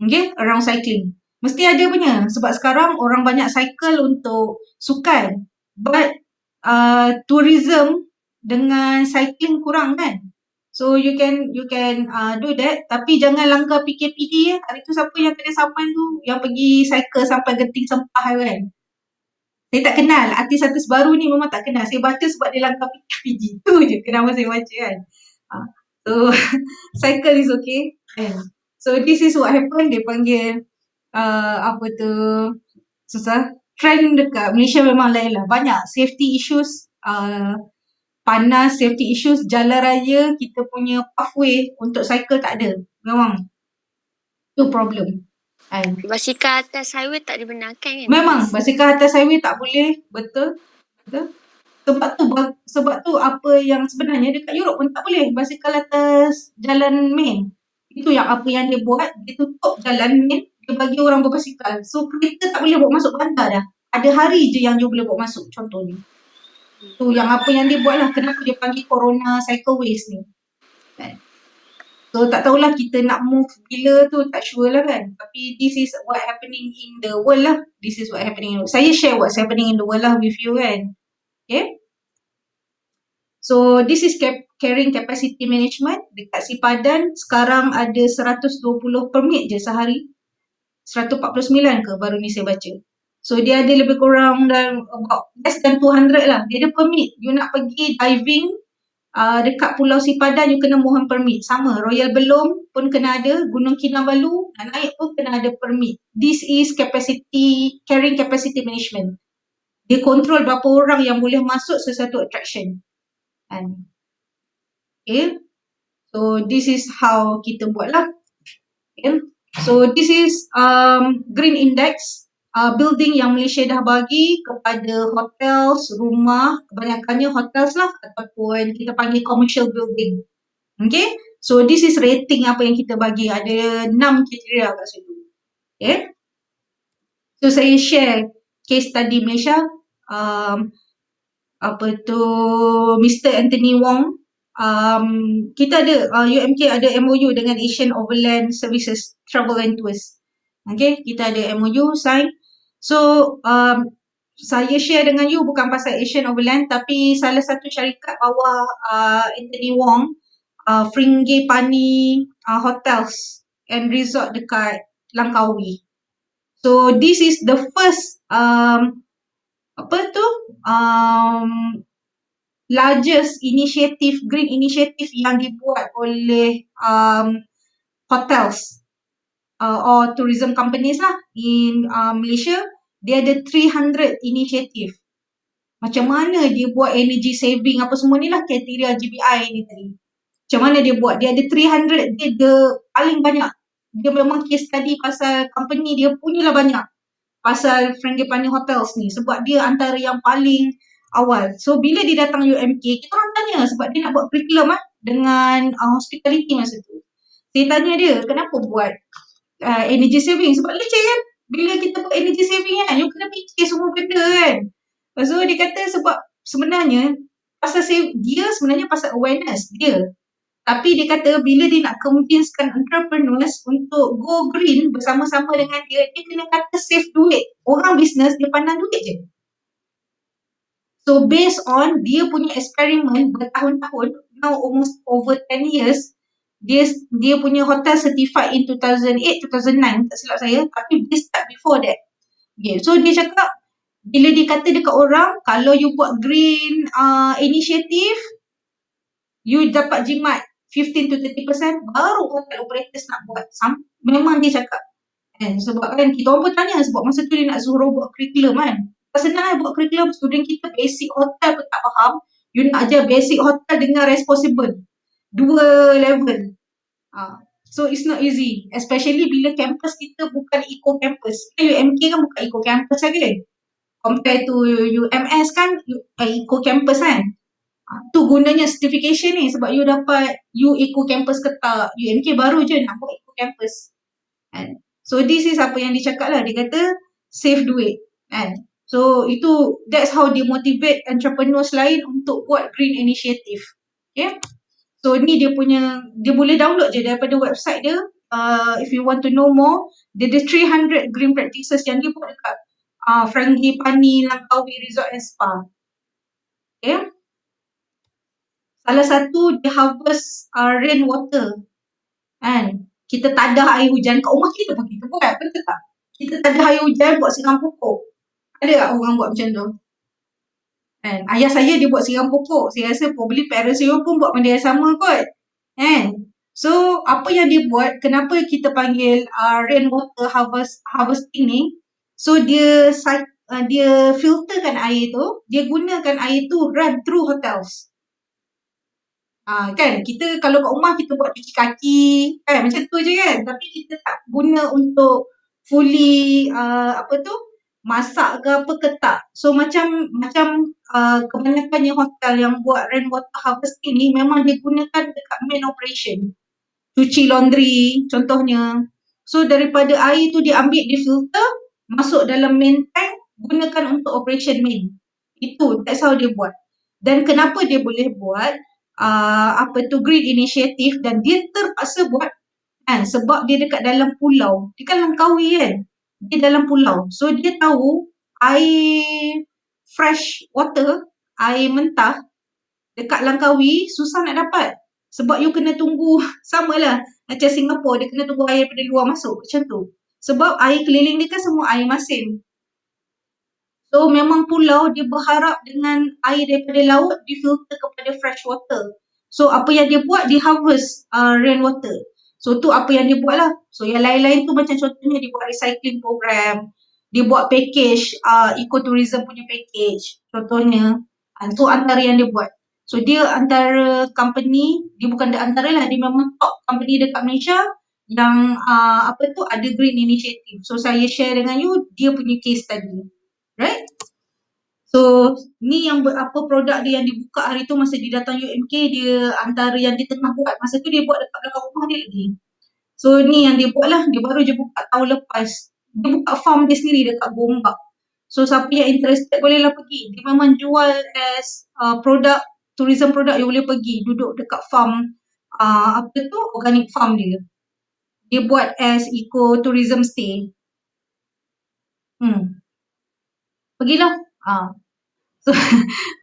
Okay, around cycling. Mesti ada punya sebab sekarang orang banyak cycle untuk sukan. But tourism dengan cycling kurang kan. So you can do that, tapi jangan langgar PKPD ya. Hari tu siapa yang kena saman tu yang pergi cycle sampai Genting Sempah kan. Saya tak kenal, artis-artis baru ni memang tak kenal. Saya baca sebab dia langgar PKPD. Tu je kenapa saya baca kan. So cycle is okay. So this is what happened. Dia panggil susah. Trend dekat Malaysia memang lain lah. Banyak safety issues, panas, safety issues, jalan raya, kita punya pathway untuk cycle tak ada. Memang tu problem. Basikal atas highway tak dibenarkan kan? Memang basikal atas highway tak boleh. Betul. Sebab tu apa yang sebenarnya dekat Europe pun tak boleh basikal atas jalan main. Itu yang apa yang dia buat, dia tutup jalan main, dia bagi orang berbasikal. So kereta tak boleh bawa masuk bandar dah. Ada hari je yang dia boleh bawa masuk contohnya. Tu yang apa yang dia buat lah, kenapa dia panggil Corona Cycleways ni. Kan? So tak tahulah kita nak move bila tu, tak sure lah kan. Tapi this is what happening in the world lah. This is what happening in the world. Saya share what's happening in the world lah with you kan. Okay. So this is carrying capacity management. Dekat Sipadan sekarang ada 120 permit je sehari. 149 ke baru ni saya baca. So dia ada lebih kurang dan about less than 200 lah. Dia ada permit. You nak pergi diving dekat Pulau Sipadan, you kena mohon permit. Sama, Royal Belum pun kena ada, Gunung Kinabalu nak naik pun kena ada permit. This is carrying capacity management. Dia control berapa orang yang boleh masuk sesuatu attraction. Okay. So this is how kita buat lah. Okay. So this is Green Index. Building yang Malaysia dah bagi kepada hotels, rumah, kebanyakannya hotels lah ataupun kita panggil commercial building. Okay. So this is rating apa yang kita bagi. Ada 6 kriteria kat situ. Okay. So saya share case study Malaysia. Mr. Anthony Wong. Kita ada UMK ada MOU dengan Asian Overland Services Travel and Tours. Okay, kita ada MOU sign. So saya share dengan you bukan pasal Asian Overland, tapi salah satu syarikat bawah Anthony Wong, Frangipani Hotels and Resort dekat Langkawi. So this is the first largest initiative, green initiative yang dibuat oleh hotels or tourism companies lah in Malaysia. Dia ada 300 initiative. Macam mana dia buat energy saving apa semua ni lah kriteria GBI ni tadi. Macam mana dia buat? Dia ada 300, dia paling banyak. Dia memang case study pasal company dia punyalah banyak. Pasal Frangipani Hotels ni sebab dia antara yang paling awal. So bila dia datang UMK, kita orang tanya sebab dia nak buat curriculum dengan hospitality masa tu. Saya tanya dia, kenapa buat energy saving? Sebab leceh kan? Bila kita buat energy saving kan, you kena fikir semua benda kan. So dia kata sebab sebenarnya pasal dia sebenarnya pasal awareness dia. Tapi dia kata bila dia nak convincekan entrepreneurs untuk go green bersama-sama dengan dia, dia kena kata save duit. Orang bisnes dia pandang duit je. So based on dia punya eksperimen bertahun-tahun, now almost over 10 years, dia punya hotel certified in 2008, 2009, tak silap saya, tapi dia start before that. Okay, so dia cakap, bila dia kata dekat orang, kalau you buat green initiative, you dapat jimat 15 to 30%, baru hotel operators nak buat. Memang dia cakap. Sebab kan kita orang pun tanya sebab masa tu dia nak suruh buat curriculum kan. senang buat curriculum, student kita basic hotel pun tak faham, you nak ajar basic hotel dengan responsible, 2 level. So it's not easy, especially bila campus kita bukan eco campus. UMK kan bukan eco campus lagi. Compare to UMS kan eco campus kan. Tu gunanya certification ni sebab you dapat you eco campus ke tak. UMK baru je nak buat eco campus. Kan? So this is apa yang dia cakap lah. Dia kata save duit. Kan? So itu that's how dia motivate entrepreneurs lain untuk buat green initiative. Okay? So ni dia punya, dia boleh download je daripada website dia. If you want to know more, dia ada 300 green practices yang dia buat dekat Frangipani, Langkawi Resort and Spa. Okay. Salah satu dia harvest rain water. Kan? Kita tadah air hujan kat rumah kita pun kita buat, betul tak? Kita tadah air hujan buat siram pokok. Ada tak orang buat macam tu? Kan? Ayah saya dia buat siram pokok. Saya rasa probably parents saya pun buat benda yang sama kot. Kan? So, apa yang dia buat, kenapa kita panggil rainwater harvesting ni? So, dia filterkan air tu, dia gunakan air tu run through hotels. Kan, kita kalau kat rumah kita buat cuci kaki, kan, macam tu je kan. Tapi kita tak guna untuk fully, masak ke apa ke tak. So, macam kebanyakannya hotel yang buat rainwater harvesting ni memang dia gunakan dekat main operation. Cuci laundry contohnya. So daripada air tu dia ambil, dia filter, masuk dalam main tank, gunakan untuk operation main. Itu, that's how dia buat. Dan kenapa dia boleh buat green initiative dan dia terpaksa buat kan, sebab dia dekat dalam pulau. Dia kan Langkawi kan. Dia dalam pulau. So dia tahu air fresh water, air mentah dekat Langkawi susah nak dapat. Sebab you kena tunggu, samalah macam Singapura, dia kena tunggu air daripada luar masuk, macam tu. Sebab air keliling dia kan semua air masin. So memang pulau dia berharap dengan air daripada laut difilter kepada fresh water. So apa yang dia buat, dia harvest rain water. So tu apa yang dia buat lah. So yang lain-lain tu macam contohnya dia buat recycling program, dia buat package, ecotourism punya package contohnya. Tu antara yang dia buat. So dia antara company, dia bukan antara lah, dia memang top company dekat Malaysia yang ada green initiative. So saya share dengan you dia punya case tadi. Right? So ni yang produk dia yang dibuka hari tu masa dia datang UMK, dia antara yang dia tengah buat. Masa tu dia buat dekat belakang rumah dia lagi. So ni yang dia buat lah, dia baru je buka tahun lepas. Dia buka farm dia sendiri dekat Gombak. So siapa yang interested bolehlah pergi. Dia memang jual as produk, tourism product, you boleh pergi duduk dekat farm, organic farm dia. Dia buat as eco-tourism stay. Pergilah. So,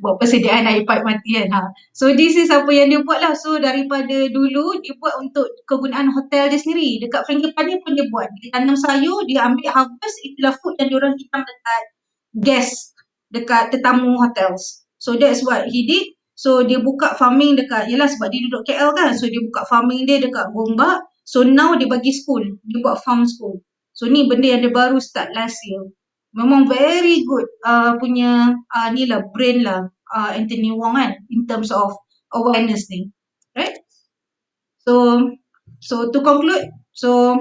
buat persediaan air pipe mati kan. So, this is apa yang dia buat lah. So, daripada dulu, dia buat untuk kegunaan hotel dia sendiri. Dekat Frangipani pun dia buat. Dia tanam sayur, dia ambil harvest, itulah food yang diorang hitam dekat guest, dekat tetamu hotels. So, that's what he did. So, dia buka farming dekat, yelah sebab dia duduk KL kan. So, dia buka farming dia dekat Gombak. So, now dia bagi school. Dia buat farm school. So, ni benda yang dia baru start last year. Memang very good punya ni lah, brain lah Anthony Wong kan, in terms of awareness ni. Right? So to conclude, so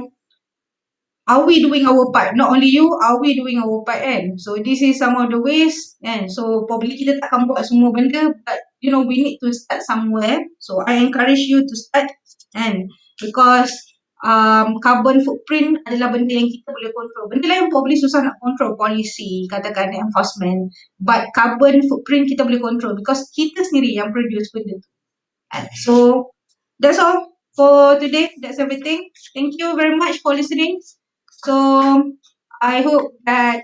are we doing our part? Not only you, are we doing our part kan? So this is some of the ways kan. So probably kita takkan buat semua benda, but you know we need to start somewhere. So I encourage you to start kan, because carbon footprint adalah benda yang kita boleh control. Benda lain probably susah nak control, policy, katakan enforcement. But carbon footprint kita boleh control because kita sendiri yang produce benda tu. So that's all for today. That's everything. Thank you very much for listening. So I hope that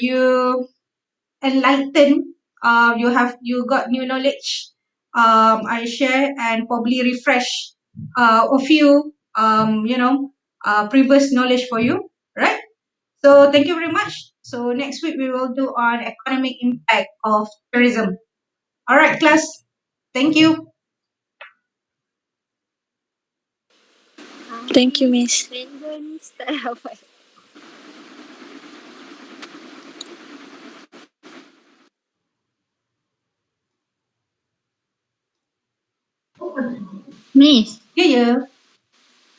you enlightened, you got new knowledge. I share and probably refresh a few previous knowledge for you, right? So thank you very much. So next week we will do on economic impact of tourism. All right, class. Thank you. Thank you, Miss. Brandon start apa? Miss, Ya, ya.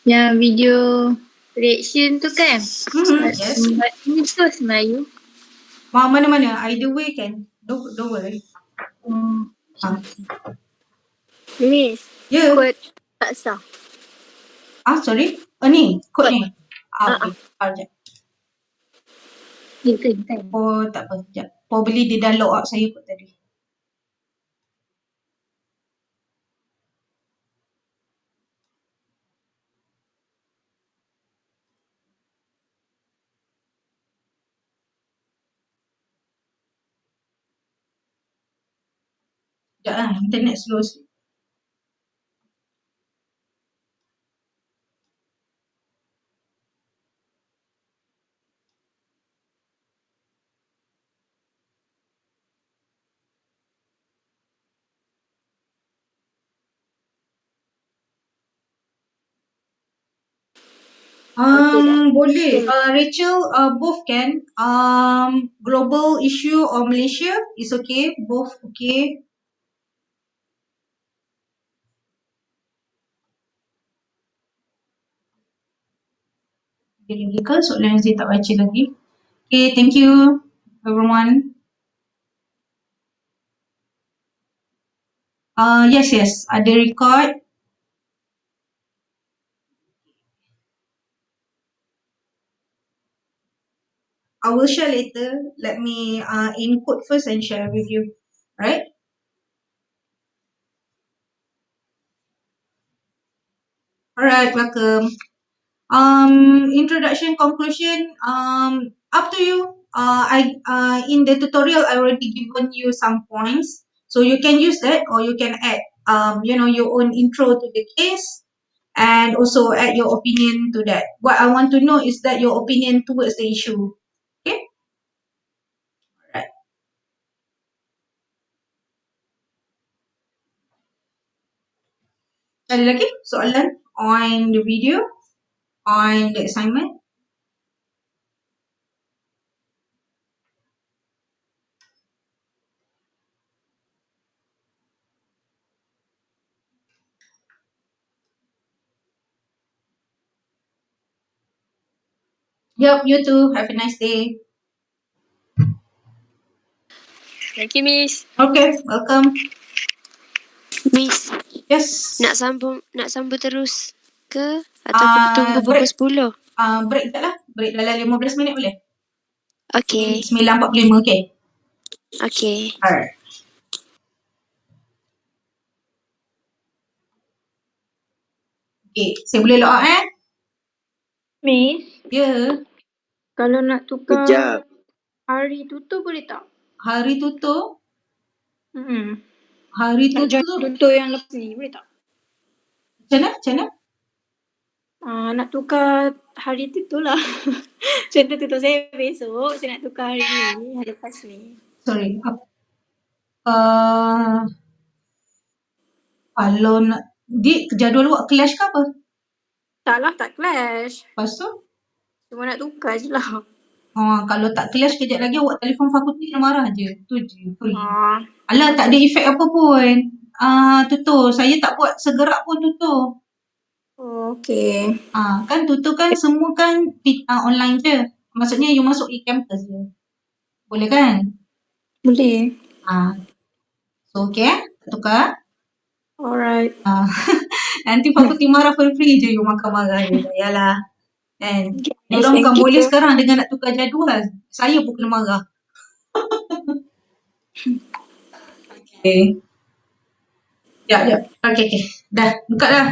yang video reaction tu kan? Yes. English ke Melayu? Mana-mana. Either way can. Don't worry. Hmm. Ah. Miss, Ya. kod tak sah. Sorry. Ni. Kod ni. Okay. Sekejap. Kan? Tak apa. Sekejap. Probably dia dah log out saya kot tadi. Sekejap lah. Internet slow sikit. Boleh. Rachel, both can. Global issue or Malaysia is okay. Both okay. Ada lagi ke soalan yang saya tak baca lagi? Okay, thank you everyone. Yes. Ada record. I will share later. Let me input first and share with you. Right? Alright, welcome. Introduction, conclusion, up to you. In the tutorial I already given you some points, so you can use that or you can add your own intro to the case and also add your opinion to that. What I want to know is that your opinion towards the issue. Okay? Alright. Sekali lagi soalan on the video, on the assignment. Yup, you too. Have a nice day. Thank you, Miss. Okay, welcome. Miss, Yes. nak sambung terus ke? Ataupun tunggu pukul break. 10? Break sekejap lah. Break dalam 15 minit boleh? Okay. 9.45, okay? Okay. Alright. Okay, saya boleh log out Miss, Ya. kalau nak tukar Kejap. hari tutur boleh tak? Hari tutur. Hmm. Hari Nak join tutur. tutur yang lepas ni boleh tak? Macam mana? Nak tukar hari tutur lah. Contoh tutur saya besok, saya nak tukar hari ni, hari lepas ni. Sorry. Kalau nak jadual awak clash ke apa? Taklah, tak clash. Lepas tu? Cuma nak tukar je lah. Kalau tak clash kejap lagi awak telefon fakulti dia marah je. Tu je. Free. Alah, Okay. tak ada efek apa pun. Tutur. Saya tak buat segerak pun tutur. Okay. Kan tutur kan semua kan online je. Maksudnya you masuk e-campus je. Boleh kan? Boleh. So okay tukar. Alright. Nanti fakulti marah free je you makan marah je. Tak payahlah. Kan? Yes, Diorang bukan thank you. boleh sekarang dengan nak tukar jadual. Saya pun kena marah. Okay. Ya. Okay. Dah. Buka dah.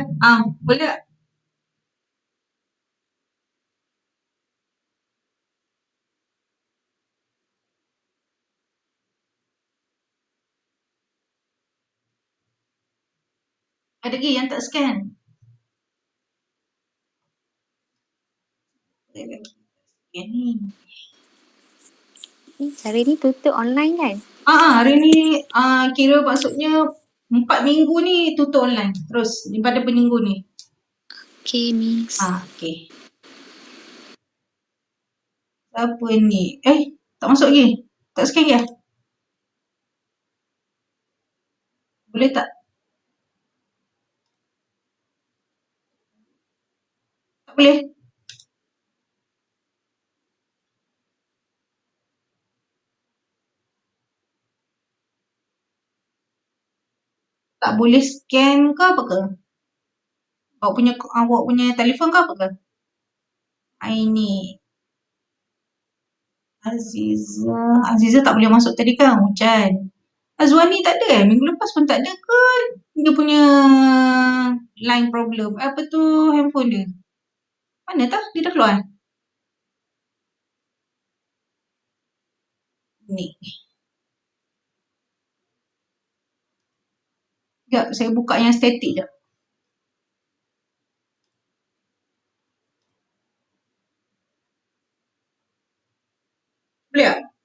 Boleh tak? Ada lagi yang tak scan? Scan ni. Hari ni tutup online kan? Hari ni kira maksudnya 4 minggu ni tutup online. Terus daripada minggu ni. Okay, Miss. Okay. Apa ni? Tak masuk lagi. Tak scan ke? Boleh tak? boleh. Tak boleh scan ke apa ke? Awak punya telefon ke apa ke? Ini Aziza tak boleh masuk tadi kan hujan. Azwani tak ada minggu lepas pun tak ada ke dia punya line problem. Apa tu handphone dia? Mana tak? Dia dah keluar? Ni. Sekejap saya buka yang static jap. Boleh tak?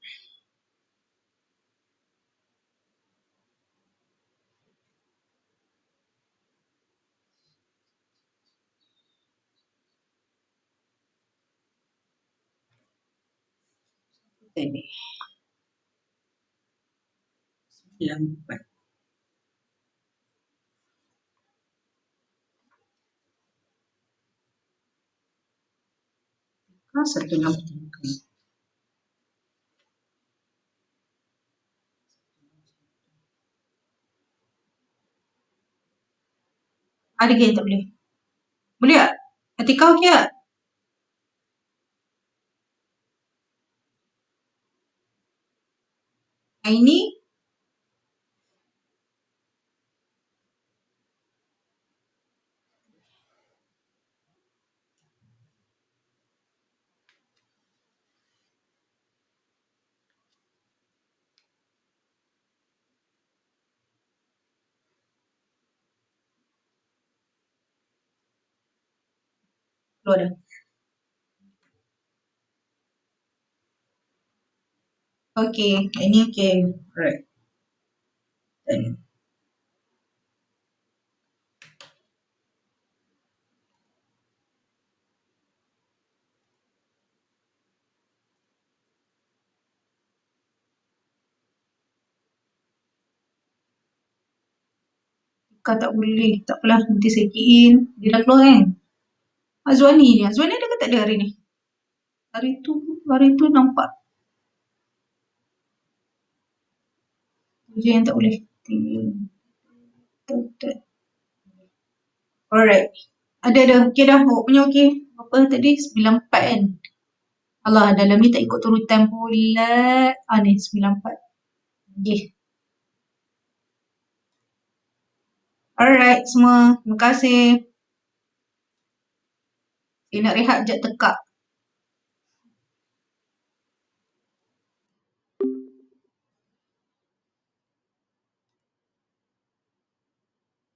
Tadi. 94. Ah, 163. Ada ke yang tak boleh? Boleh tak? Atikah okey tak? Aini? Keluar dah. Okey, ini okey. Alright. Done. Kau tak boleh. Tak apalah, nanti saya key in. Dia dah keluar kan? Azwani ni. Azwani ada ke tak ada hari ni? Hari tu nampak. Tu je yang tak boleh. Alright. Ada. Okey dah. Awak punya okey. Apa tadi? 94 kan? Allah, dalam ni tak ikut turutan pula. Ni 94. Okay. Alright semua. Terima kasih. Saya nak rehat sekejap tekak.